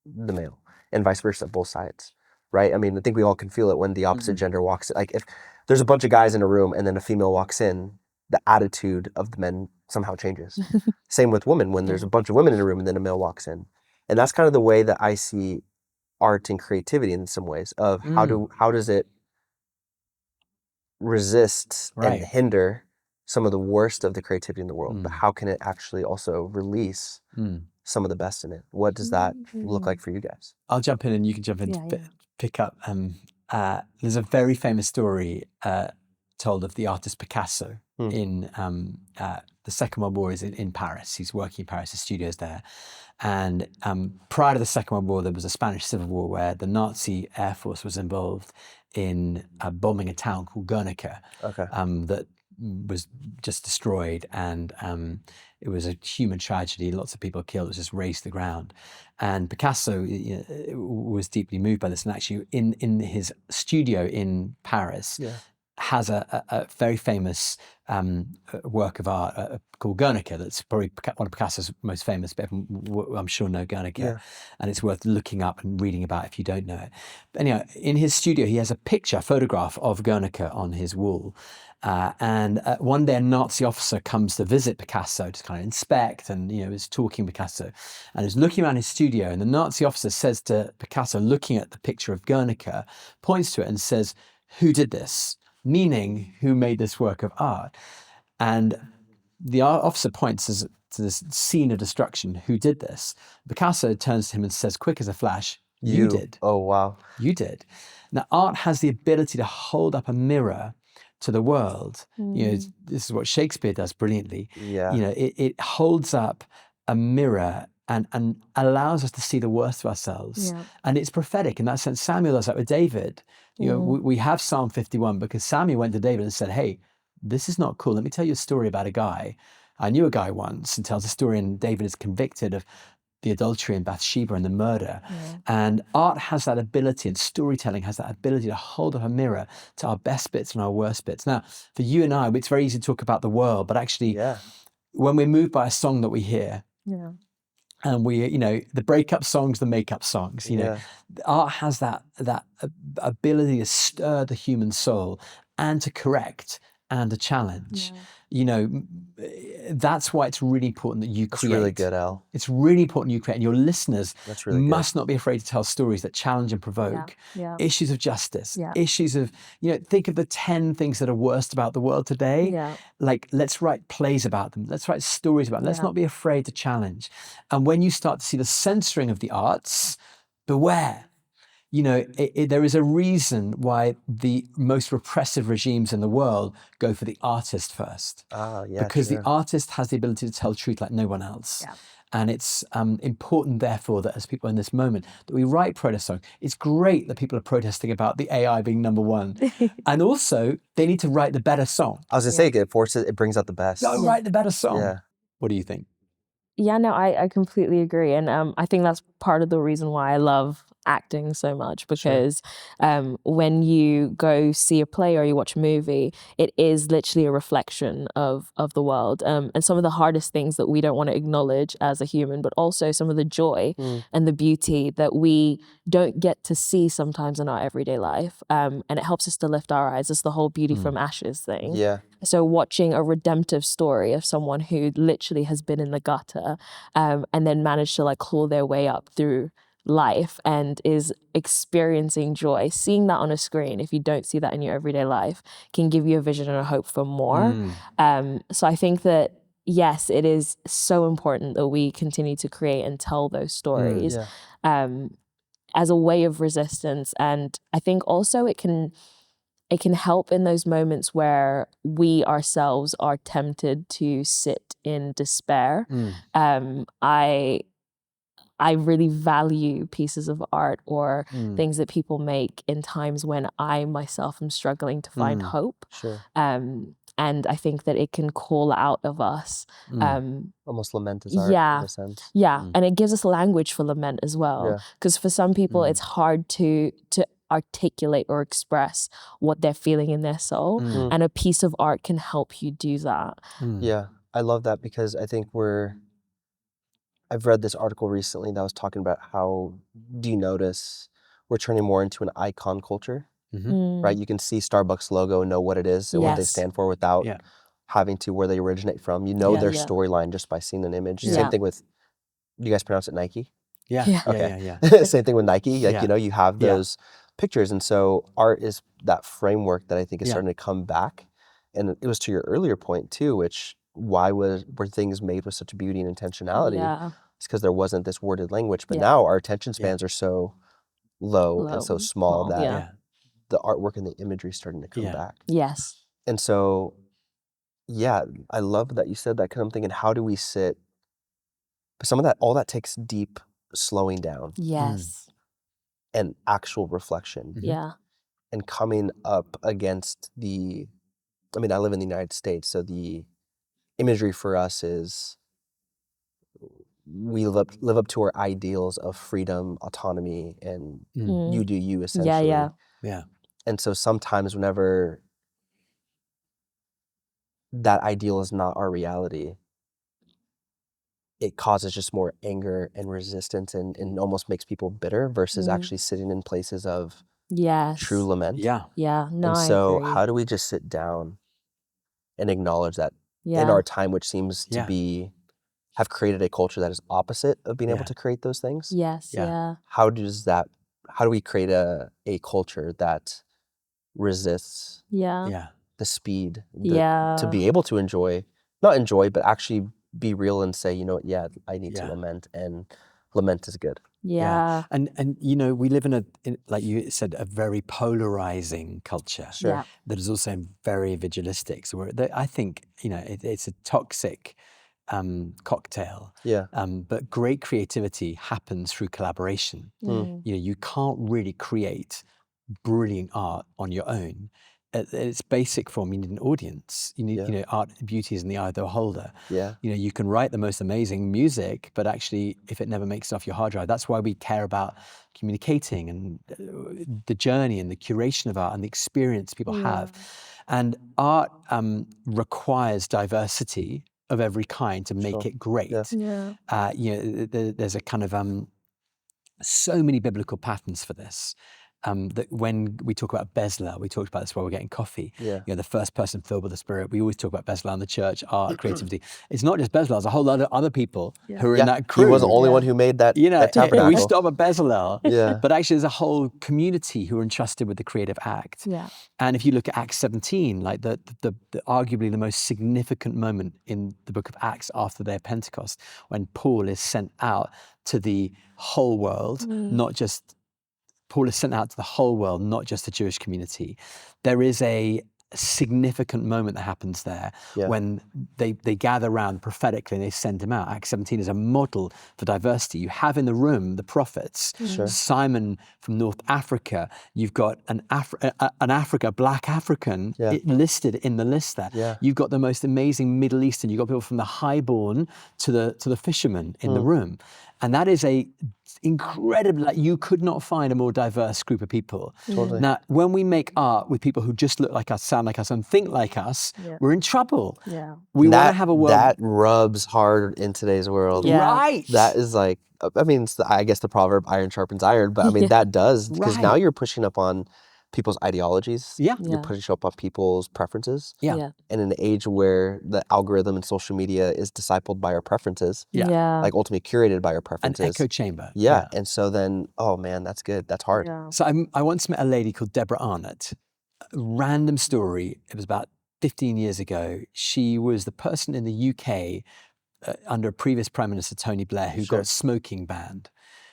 the male, and vice versa, both sides, right? I mean, I think we all can feel it when the opposite gender walks in. Like, if there's a bunch of guys in a room and then a female walks in, the attitude of the men somehow changes. Same with women, when there's a bunch of women in a room and then a male walks in. And that's kind of the way that I see art and creativity in some ways, of how does it resist and hinder some of the worst of the creativity in the world, but how can it actually also release some of the best in it? What does that look like for you guys? I'll jump in and you can jump in to pick up. There's a very famous story told of the artist Picasso in the Second World War is in Paris. He's working in Paris, his studio's there. And prior to the Second World War, there was a Spanish Civil War where the Nazi Air Force was involved in bombing a town called Guernica that was just destroyed. And it was a human tragedy. Lots of people killed. It was just razed to the ground. And Picasso was deeply moved by this. And actually, in his studio in Paris, has a very famous work of art called Guernica. That's probably one of Picasso's most famous, but I'm sure know Guernica. And it's worth looking up and reading about if you don't know it. But anyhow, in his studio, he has a photograph of Guernica on his wall. And one day a Nazi officer comes to visit Picasso to kind of inspect and, is talking Picasso and is looking around his studio. And the Nazi officer says to Picasso, looking at the picture of Guernica, points to it and says, "Who did this?" Meaning, who made this work of art? And the officer points to this scene of destruction. Who did this? Picasso turns to him and says, quick as a flash, you did. Oh, wow. You did. Now, art has the ability to hold up a mirror to the world. This is what Shakespeare does brilliantly. It holds up a mirror and allows us to see the worst of ourselves. And it's prophetic in that sense. Samuel does that with David. We have Psalm 51 because Samuel went to David and said, hey, this is not cool. Let me tell you a story about a guy. I knew a guy once, and tells a story, and David is convicted of the adultery in Bathsheba and the murder. And art has that ability, and storytelling has that ability to hold up a mirror to our best bits and our worst bits. Now, for you and I, it's very easy to talk about the world, but actually, when we're moved by a song that we hear, and we, the breakup songs, the makeup songs, art has that ability to stir the human soul and to correct and to challenge. That's why it's really important that you create. That's really good, Al. It's really important you create, and your listeners must not be afraid to tell stories that challenge and provoke issues of justice, issues of, think of the 10 things that are worst about the world today. Like, let's write plays about them. Let's write stories about them. Let's not be afraid to challenge. And when you start to see the censoring of the arts, beware. There is a reason why the most repressive regimes in the world go for the artist first. Because the artist has the ability to tell truth like no one else. And it's important, therefore, that as people in this moment, that we write protest songs. It's great that people are protesting about the AI being number one. And also, they need to write the better song. I was going to say, it brings out the best. Write the better song. What do you think? Yeah, no, I completely agree. And I think that's part of the reason why I love acting so much, because when you go see a play or you watch a movie, it is literally a reflection of the world, and some of the hardest things that we don't want to acknowledge as a human, but also some of the joy and the beauty that we don't get to see sometimes in our everyday life, and it helps us to lift our eyes. It's the whole beauty from ashes thing. So watching a redemptive story of someone who literally has been in the gutter and then managed to claw their way up through life and is experiencing joy, seeing that on a screen, if you don't see that in your everyday life, can give you a vision and a hope for more. So I think that, yes, it is so important that we continue to create and tell those stories as a way of resistance. And I think also it can help in those moments where we ourselves are tempted to sit in despair. I really value pieces of art or things that people make in times when I myself am struggling to find hope. And I think that it can call out of us. Almost lament is art in a sense. And it gives us language for lament as well. Because for some people, it's hard to articulate or express what they're feeling in their soul. And a piece of art can help you do that. Yeah, I love that, because I think I've read this article recently that was talking about how, do you notice we're turning more into an icon culture, right? You can see Starbucks logo and know what it is and what they stand for without having to where they originate from. You know their storyline just by seeing an image. Same thing with, do you guys pronounce it Nike? Same thing with Nike. You have those pictures. And so art is that framework that I think is starting to come back. And it was to your earlier point too, which why were things made with such beauty and intentionality? It's because there wasn't this worded language. But now our attention spans are so low and so small that the artwork and the imagery is starting to come back. Yes. And so, yeah, I love that you said that kind of thing. And how do we sit? Some of that, all that takes deep slowing down Yes. and actual reflection Yeah. and coming up against I mean, I live in the United States, so the imagery for us is we live up to our ideals of freedom, autonomy, and you do you, essentially. Yeah. And so sometimes whenever that ideal is not our reality, it causes just more anger and resistance and almost makes people bitter versus actually sitting in places of true lament. Yeah. Yeah. No, And I so agree. how do we just sit down and acknowledge that in Yeah. our time, which seems to have created a culture that is opposite of being able to create those things? Yes. Yeah. Yeah. How do we create a culture that resists Yeah. the speed Yeah. to be able to not enjoy, but actually be real and say, you know what, yeah, I need to lament, and lament is good. Yeah. And we live in like you said, a very polarizing culture. Yeah. That is also very individualistic. So I think it's a toxic cocktail. Yeah. But great creativity happens through collaboration. You can't really create brilliant art on your own. At its basic form, you need an audience. You need, art, beauty is in the eye of the beholder. Yeah. You can write the most amazing music, but actually, if it never makes it off your hard drive, that's why we care about communicating and the journey and the curation of art and the experience people have. And art requires diversity of every kind to make it great. There's a kind of so many biblical patterns for this. That when we talk about Bezalel, we talked about this while we're getting coffee. The first person filled with the Spirit. We always talk about Bezalel in the church, art, creativity. It's not just Bezalel, there's a whole lot of other people who are in that crew. He was the only one who made that tabernacle. We stop at Bezalel, but actually there's a whole community who are entrusted with the creative act. And if you look at Acts 17, like the arguably the most significant moment in the book of Acts after the day of Pentecost, when Paul is sent out to the whole world, Paul is sent out to the whole world, not just the Jewish community. There is a significant moment that happens there when they gather around prophetically and they send him out. Acts 17 is a model for diversity. You have in the room the prophets, Simon from North Africa. You've got an black African listed in the list there. You've got the most amazing Middle Eastern. You've got people from the highborn to the fishermen in the room. And that is a incredible, like you could not find a more diverse group of people. Totally. Now, when we make art with people who just look like us, sound like us, and think like us, we're in trouble. We want to have a world that rubs hard in today's world. Right. That is like, I mean, I guess the proverb iron sharpens iron, but I mean, that does, because now you're pushing up on people's ideologies. You're pushing up on people's preferences. And in an age where the algorithm and social media is discipled by our preferences, like ultimately curated by our preferences. An echo chamber. And so then, oh man, that's good. That's hard. So I once met a lady called Deborah Arnott. Random story. It was about 15 years ago. She was the person in the UK under previous Prime Minister Tony Blair who got smoking banned.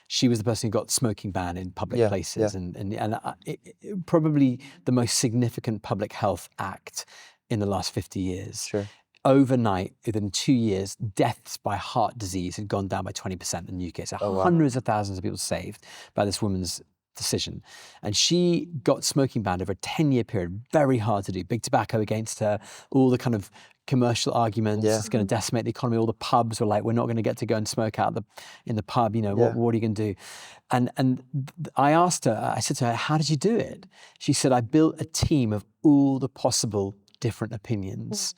She was the person who got smoking banned in public places, and probably the most significant public health act in the last 50 years. Overnight, within 2 years, deaths by heart disease had gone down by 20% in the UK. So hundreds of thousands of people saved by this woman's decision. And she got smoking banned over a 10-year period, very hard to do. Big tobacco against her, all the kind of commercial arguments, it's going to decimate the economy. All the pubs were like, we're not going to get to go and smoke out in the pub, what are you going to do? And I asked her, I said to her, how did you do it? She said, I built a team of all the possible different opinions.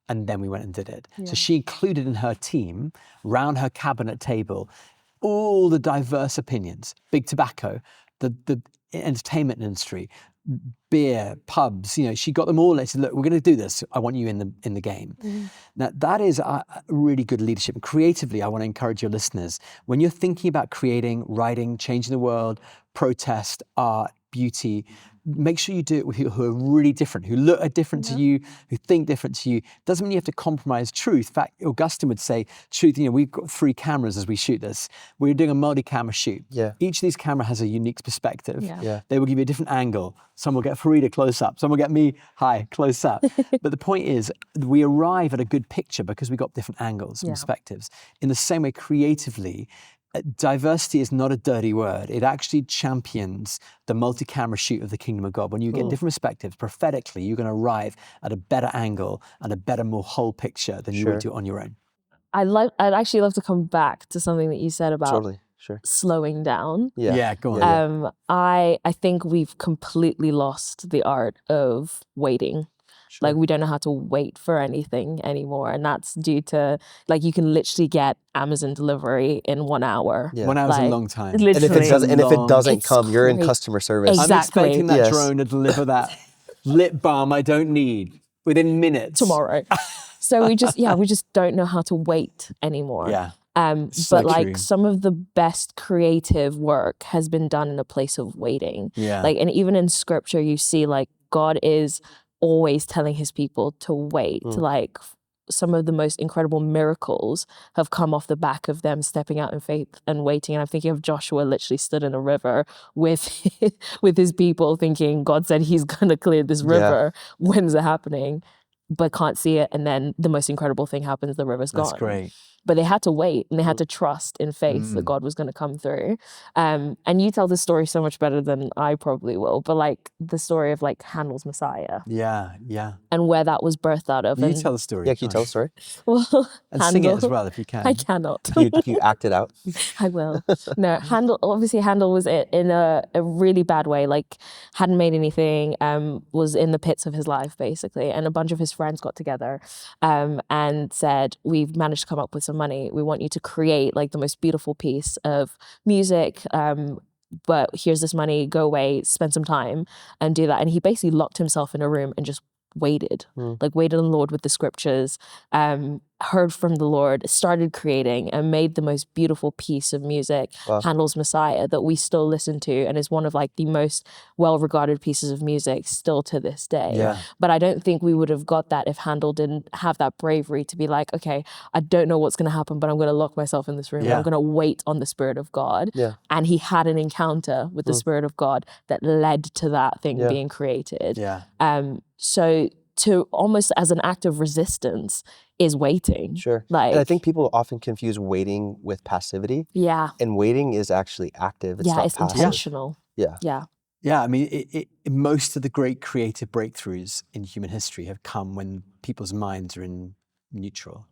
And then we went and did it. So she included in her team, round her cabinet table, all the diverse opinions, big tobacco, the entertainment industry, beer, pubs, she got them all. She said, look, we're going to do this. I want you in the game. Now, that is a really good leadership. And creatively, I want to encourage your listeners, when you're thinking about creating, writing, changing the world, protest, art, beauty, make sure you do it with people who are really different, who look different to you, who think different to you. Doesn't mean you have to compromise truth. In fact, Augustine would say, truth, we've got 3 cameras as we shoot this. We're doing a multi-camera shoot. Yeah. Each of these cameras has a unique perspective. Yeah. They will give you a different angle. Some will get Farida close up. Some will get me, hi, close up. But the point is, we arrive at a good picture because we got different angles and perspectives. In the same way, creatively, diversity is not a dirty word. It actually champions the multi-camera shoot of the kingdom of God. When you get different perspectives, prophetically, you're going to arrive at a better angle and a better, more whole picture than you would do on your own. I'd actually love to come back to something that you said about slowing down. Yeah, go on. I think we've completely lost the art of waiting. Like, we don't know how to wait for anything anymore. And that's due to, like, you can literally get Amazon delivery in 1 hour. 1 hour is a long time. And if it doesn't come, you're in customer service. Exactly. I'm expecting that drone to deliver that lip balm I don't need within minutes. Tomorrow. So we just don't know how to wait anymore. Yeah. But like, some of the best creative work has been done in a place of waiting. Yeah. Like, and even in scripture, you see, like, God is always telling his people to wait. Like, some of the most incredible miracles have come off the back of them stepping out in faith and waiting. And I'm thinking of Joshua literally stood in a river with with his people, thinking God said he's going to clear this river. When's it happening? But can't see it. And then the most incredible thing happens, the river's gone. That's great. But they had to wait and they had to trust in faith that God was going to come through. And you tell this story so much better than I probably will. But like, the story of like Handel's Messiah. Yeah. And where that was birthed out of. You tell the story. Yeah, can you tell the story? Well, and sing it as well if you can. I cannot. Can you act it out? I will. No, Handel was in a really bad way. Like, hadn't made anything, was in the pits of his life, basically. And a bunch of his friends got together and said, we've managed to come up with some money. We want you to create like the most beautiful piece of music. But here's this money, go away, spend some time and do that. And he basically locked himself in a room and just waited on the Lord with the scriptures, heard from the Lord, started creating and made the most beautiful piece of music, Handel's Messiah, that we still listen to and is one of like the most well-regarded pieces of music still to this day. Yeah. But I don't think we would have got that if Handel didn't have that bravery to be like, okay, I don't know what's going to happen, but I'm going to lock myself in this room. I'm going to wait on the Spirit of God. And he had an encounter with the Spirit of God that led to that thing being created. So to almost as an act of resistance is waiting. Sure. Like, and I think people often confuse waiting with passivity. Yeah. And waiting is actually active. It's not it's passive. intentional. Yeah. Yeah, I mean, most of the great creative breakthroughs in human history have come when people's minds are in neutral.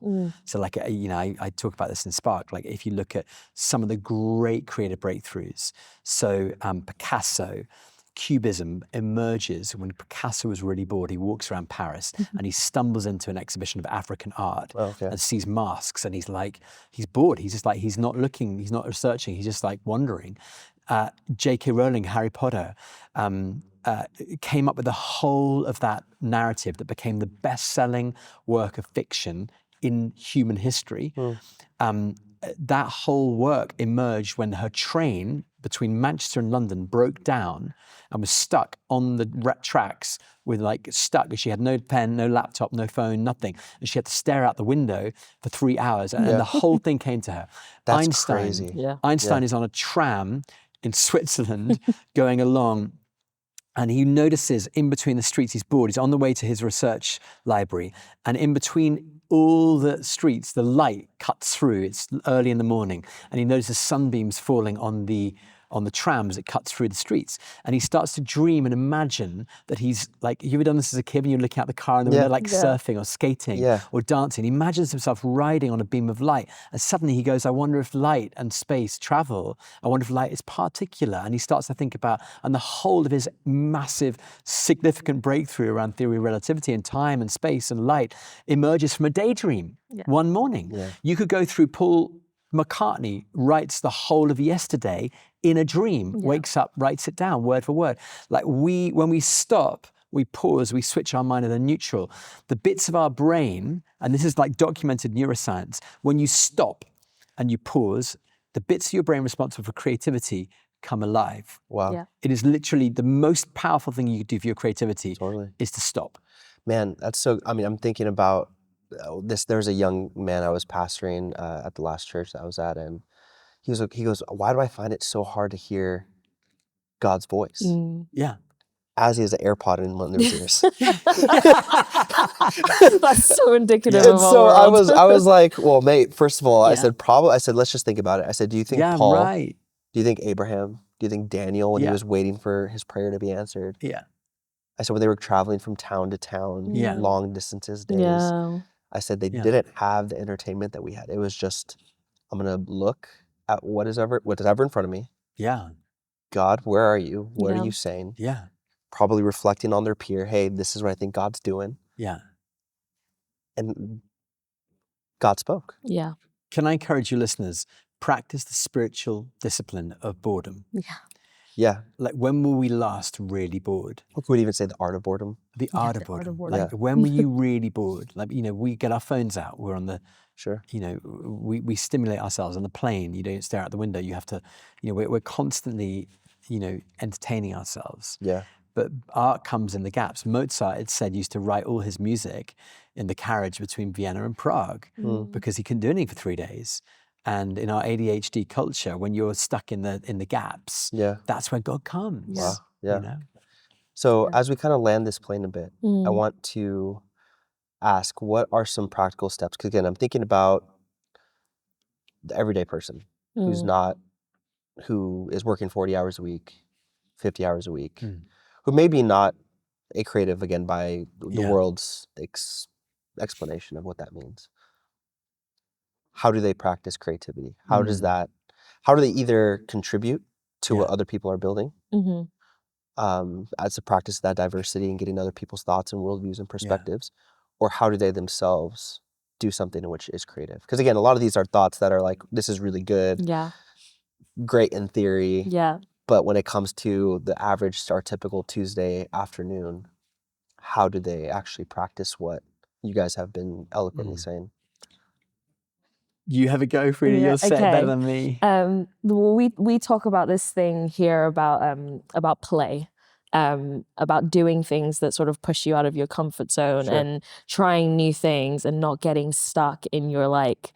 So like, I talk about this in Spark, like if you look at some of the great creative breakthroughs, so Picasso, Cubism emerges when Picasso was really bored. He walks around Paris and he stumbles into an exhibition of African art and sees masks, and he's bored. He's just like, he's not looking, he's not researching, he's just like wandering. J.K. Rowling, Harry Potter, came up with the whole of that narrative that became the best-selling work of fiction in human history. That whole work emerged when her train between Manchester and London broke down and was stuck on the tracks with stuck. She had no pen, no laptop, no phone, nothing. And she had to stare out the window for 3 hours and the whole thing came to her. That's crazy. Einstein is on a tram in Switzerland going along, and he notices in between the streets, he's bored, he's on the way to his research library, and in between all the streets, the light cuts through. It's early in the morning, and he notices sunbeams falling on the tram as it cuts through the streets. And he starts to dream and imagine that he's like, you ever done this as a kid when you're looking out the car in the window, surfing or skating or dancing? He imagines himself riding on a beam of light. And suddenly he goes, I wonder if light and space travel. I wonder if light is particular. And he starts to think about, and the whole of his massive, significant breakthrough around theory of relativity and time and space and light emerges from a daydream one morning. You could go through Paul McCartney writes the whole of yesterday in a dream, wakes up, writes it down word for word. Like when we stop, we pause, we switch our mind to the neutral. The bits of our brain, and this is like documented neuroscience, when you stop and you pause, the bits of your brain responsible for creativity come alive. Wow. Yeah. It is literally the most powerful thing you could do for your creativity is to stop. Man, that's so, I mean, I'm thinking about this. There's a young man I was pastoring at the last church that I was at, and he goes, why do I find it so hard to hear God's voice? Yeah. As he has an AirPod in one of his ears. That's so indicative And of our so world. I was like, well, mate, first of all, I said, let's just think about it. I said, do you think Paul, do you think Abraham, do you think Daniel, when he was waiting for his prayer to be answered? Yeah. I said, when they were traveling from town to town, long distances, days, I said, they didn't have the entertainment that we had. It was just, I'm going to look at what's ever in front of me. Yeah. God, where are you? What are you saying? Yeah. Probably reflecting on their peer. Hey, this is what I think God's doing. Yeah. And God spoke. Yeah. Can I encourage you listeners, practice the spiritual discipline of boredom. Yeah. Yeah. Like, when were we last really bored? We would even say the art of boredom. The art of boredom. Like, Yeah. when were you really bored? Like, you know, we get our phones out. We're on the, you know, we stimulate ourselves on the plane. You don't stare out the window. You have to, you know, we're constantly, you know, entertaining ourselves. Yeah. But art comes in the gaps. Mozart, it said, used to write all his music in the carriage between Vienna and Prague because he couldn't do anything for 3 days. And in our ADHD culture, when you're stuck in the gaps, that's where God comes. Wow. Yeah. You know? So as we kind of land this plane a bit, I want to ask, what are some practical steps? Because again, I'm thinking about the everyday person who is working 40 hours a week, 50 hours a week, who may be not a creative, again, by the world's explanation of what that means. How do they practice creativity? How do they either contribute to what other people are building as a practice of that diversity and getting other people's thoughts and worldviews and perspectives, or how do they themselves do something in which is creative? Because again, a lot of these are thoughts that are like, this is really good, great in theory, but when it comes to the average, our typical Tuesday afternoon, how do they actually practice what you guys have been eloquently saying? You have a go, Frida. You'll say it better than me. We talk about this thing here about play, about doing things that sort of push you out of your comfort zone and trying new things and not getting stuck in your, like,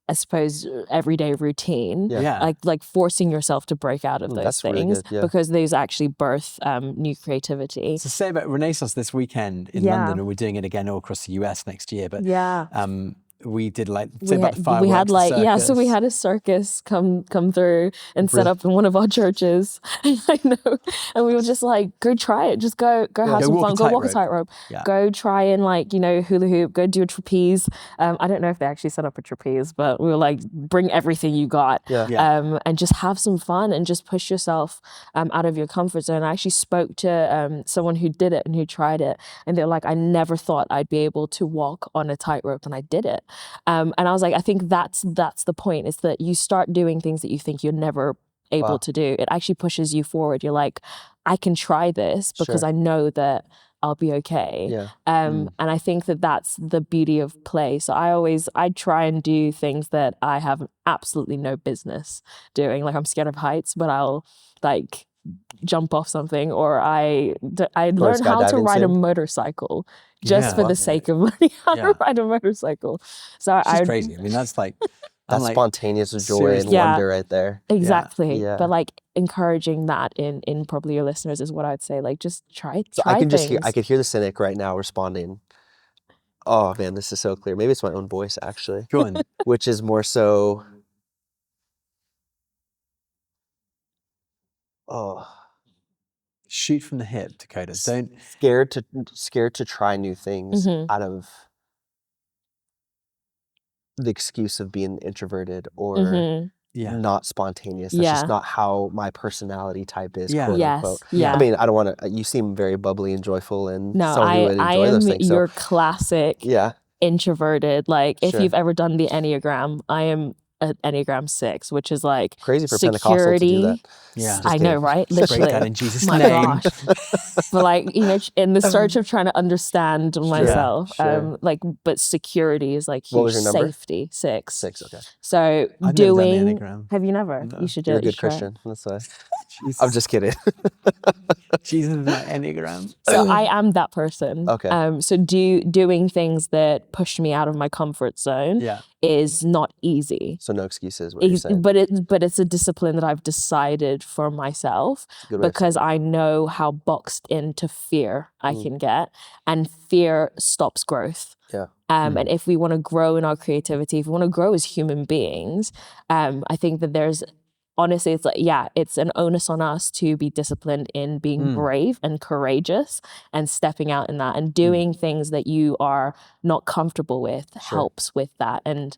I suppose, everyday routine. Like forcing yourself to break out of those things because those actually birth new creativity. So say about Renaissance this weekend in London, and we're doing it again all across the US next year. But we did, like, say about the fireworks, we had, like, the circus. so we had a circus come through and set up in one of our churches. I know, and we were just like, go try it, just go have some fun, go walk a tightrope, go try and, like, you know, hula hoop, go do a trapeze. I don't know if they actually set up a trapeze, but we were like, bring everything you got, and just have some fun and just push yourself out of your comfort zone. I actually spoke to someone who did it and who tried it, and they're like, I never thought I'd be able to walk on a tightrope, and I did it. And I was like, I think that's the point, is that you start doing things that you think you're never able to do. It actually pushes you forward. You're like, I can try this because I know that I'll be okay. And I think that that's the beauty of play. So I try and do things that I have absolutely no business doing. Like, I'm scared of heights, but I'll, like, jump off something, or I learned how to ride a motorcycle just for the sake of learning how to ride a motorcycle. So it's crazy. I mean, that's like that's spontaneous joy and wonder right there. Exactly. But, like, encouraging that in probably your listeners is what I'd say. Like, just try things. I could hear the cynic right now responding. Oh man, this is so clear. Maybe it's my own voice, actually. Go on. Which is more so, shoot from the hip, Dakota. Don't scared to try new things out of the excuse of being introverted or not spontaneous. That's just not how my personality type is, quote unquote. I mean, I don't want to. You seem very bubbly and joyful, and someone who would enjoy those things. Your classic introverted. Like, if you've ever done the Enneagram, I am an Enneagram 6, which is like crazy for security. Pentecostal to do that. Yeah, I know, right? Literally, break that in Jesus' my name. gosh. But, like, you know, in the search of trying to understand myself, like, but security is like huge. What was your number? Safety. 6. 6. Okay. So I've never done the Enneagram. Have you never? No. You should do You're it. a good Christian. That's why. Jesus. I'm just kidding. Jesus is my Enneagram. So I am that person. Okay. So doing things that push me out of my comfort zone is not easy. So no excuses, what you're saying. But it's a discipline that I've decided for myself because I know how boxed into fear I can get, and fear stops growth. Yeah. And if we want to grow in our creativity, if we want to grow as human beings, I think that there's, honestly, it's like, it's an onus on us to be disciplined in being brave and courageous and stepping out in that and doing things that you are not comfortable with helps with that. And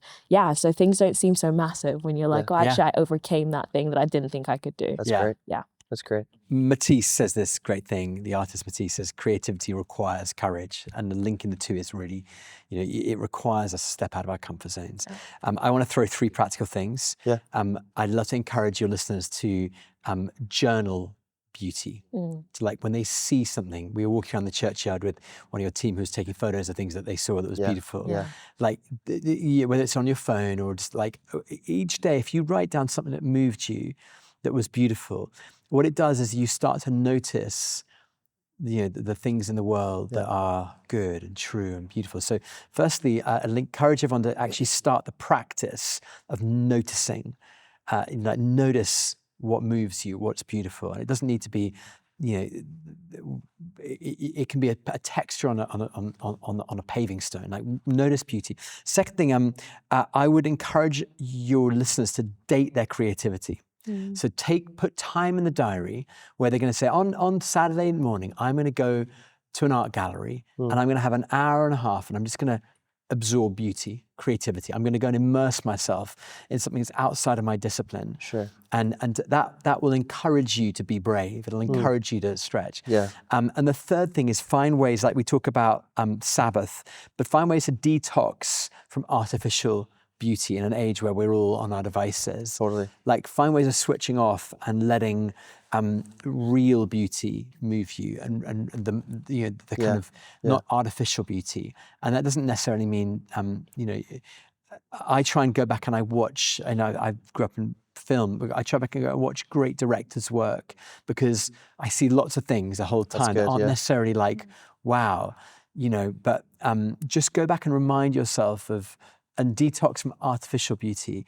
so things don't seem so massive when you're like, oh, actually, I overcame that thing that I didn't think I could do. That's great. Yeah. That's great. Matisse says this great thing. The artist Matisse says creativity requires courage, and the link in the two is really, it requires us to step out of our comfort zones. I want to throw 3 practical things. Yeah. I'd love to encourage your listeners to journal beauty. To, like, when they see something, we were walking around the churchyard with one of your team who was taking photos of things that they saw that was beautiful. Yeah. Like whether it's on your phone or just like each day, if you write down something that moved you, that was beautiful, what it does is you start to notice the things in the world that are good and true and beautiful. So firstly, I'll encourage everyone to actually start the practice of noticing, like notice what moves you, what's beautiful. And it doesn't need to be, it can be a texture on a paving stone. Like, notice beauty. Second thing, I would encourage your listeners to date their creativity. So put time in the diary where they're going to say, on Saturday morning, I'm going to go to an art gallery and I'm going to have an hour and a half and I'm just going to absorb beauty, creativity. I'm going to go and immerse myself in something that's outside of my discipline. Sure. And that will encourage you to be brave. It'll encourage you to stretch. Yeah. And the third thing is find ways, like we talk about Sabbath, but find ways to detox from artificial beauty in an age where we're all on our devices. Totally. Like, find ways of switching off and letting real beauty move you, and the kind of not artificial beauty. And that doesn't necessarily mean I try and go back and I watch. I know I grew up in film, but I try back and go watch great directors' work because I see lots of things the whole time that aren't necessarily like wow, but just go back and remind yourself of. And detox from artificial beauty.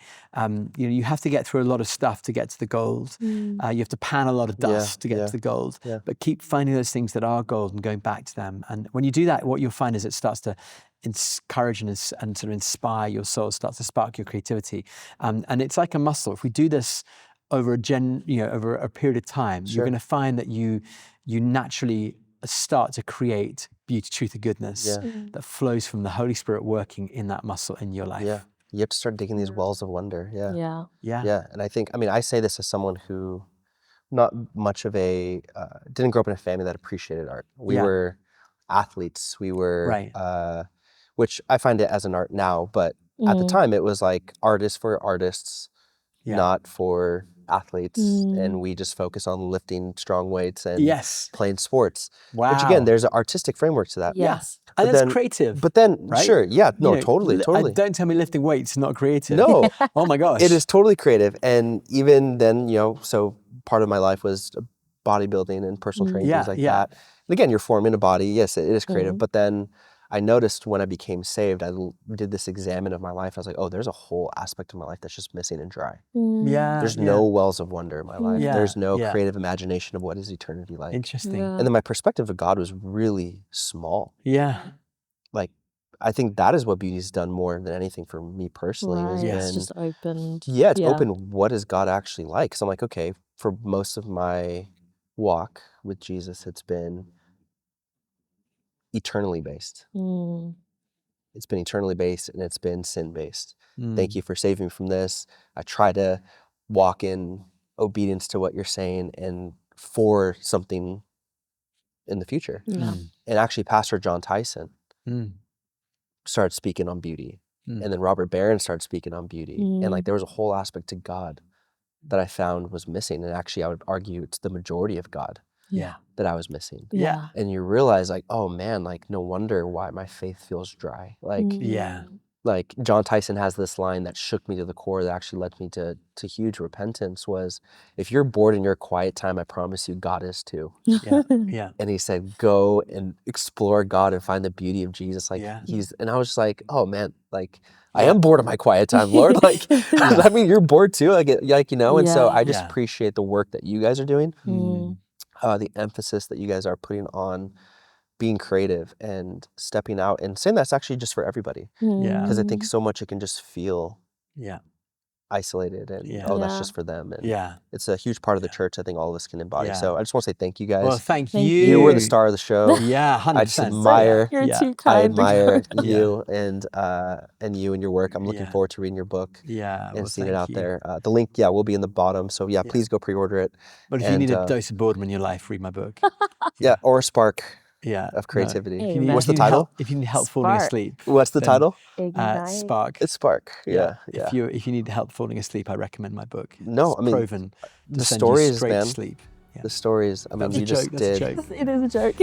You have to get through a lot of stuff to get to the gold. You have to pan a lot of dust to get to the gold. Yeah. But keep finding those things that are gold and going back to them. And when you do that, what you'll find is it starts to encourage and sort of inspire your soul, starts to spark your creativity. And it's like a muscle. If we do this over over a period of time, you're going to find that you naturally start to create beauty, truth, and goodness that flows from the Holy Spirit working in that muscle in your life. Yeah. You have to start digging these wells of wonder. Yeah. And I say this as someone who not much of didn't grow up in a family that appreciated art. We were athletes. We were, which I find it as an art now, but at the time it was like artists for artists, not for athletes, and we just focus on lifting strong weights and playing sports. Wow. Which again, there's an artistic framework to that. Yes. And that's creative. But then, right? Sure, totally. Don't tell me lifting weights is not creative. No. Oh my gosh. It is totally creative. And even then, so part of my life was bodybuilding and personal training, things like that. And again, you're forming a body. Yes, it is creative. But then I noticed when I became saved, I did this examine of my life. I was like, oh, there's a whole aspect of my life that's just missing and dry. There's no wells of wonder in my life. There's no creative imagination of what is eternity like. Interesting. And then my perspective of God was really small. Yeah. Like, I think that is what beauty's done more than anything for me personally. Right. It's just opened. Yeah, it's opened. What is God actually like? Because I'm like, okay, for most of my walk with Jesus, it's been eternally based. It's been eternally based and it's been sin based. Thank you for saving me from this. I try to walk in obedience to what you're saying and for something in the future. And actually, Pastor John Tyson started speaking on beauty. And then Robert Barron started speaking on beauty. And like, there was a whole aspect to God that I found was missing. And actually, I would argue it's the majority of God that I was missing. And you realize like, oh man, like no wonder why my faith feels dry. Like, like John Tyson has this line that shook me to the core that actually led me to huge repentance was, if you're bored in your quiet time, I promise you God is too. Yeah. And he said, go and explore God and find the beauty of Jesus. Like and I was just like, oh man, like I am bored in my quiet time, Lord. Like, does that mean you're bored too? Like, you know, and so I just appreciate the work that you guys are doing. The emphasis that you guys are putting on being creative and stepping out and saying that's actually just for everybody. Because I think so much it can just feel isolated and that's just for them. And it's a huge part of the church I think all of us can embody. So I just want to say thank you guys. Well, thank you. You were the star of the show. 100%. I just admire You're too kind. I admire you and you and your work. I'm looking forward to reading your book and seeing it out there. The link will be in the bottom. So please go pre-order it. But if you need a dose of boredom in your life, read my book. Or a spark of creativity. No. What's the title? If you need help falling asleep. What's the title? Spark. It's Spark. Yeah. If you need help falling asleep, I recommend my book. No, I mean, proven to the send stories, you straight man. to sleep. The stories. I mean, you just did. It is a joke.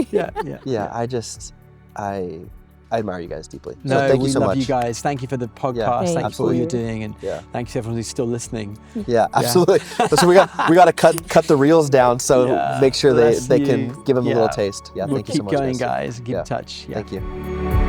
I admire you guys deeply. No, so thank you so we love much. you guys. Thank you for the podcast. Thank you for all you're doing, and thank you to everyone who's still listening. Yeah, absolutely. So we got to cut the reels down. So make sure they can give them a little taste. Yeah, we'll thank you so much. Keep going, guys. Keep in touch. Thank you.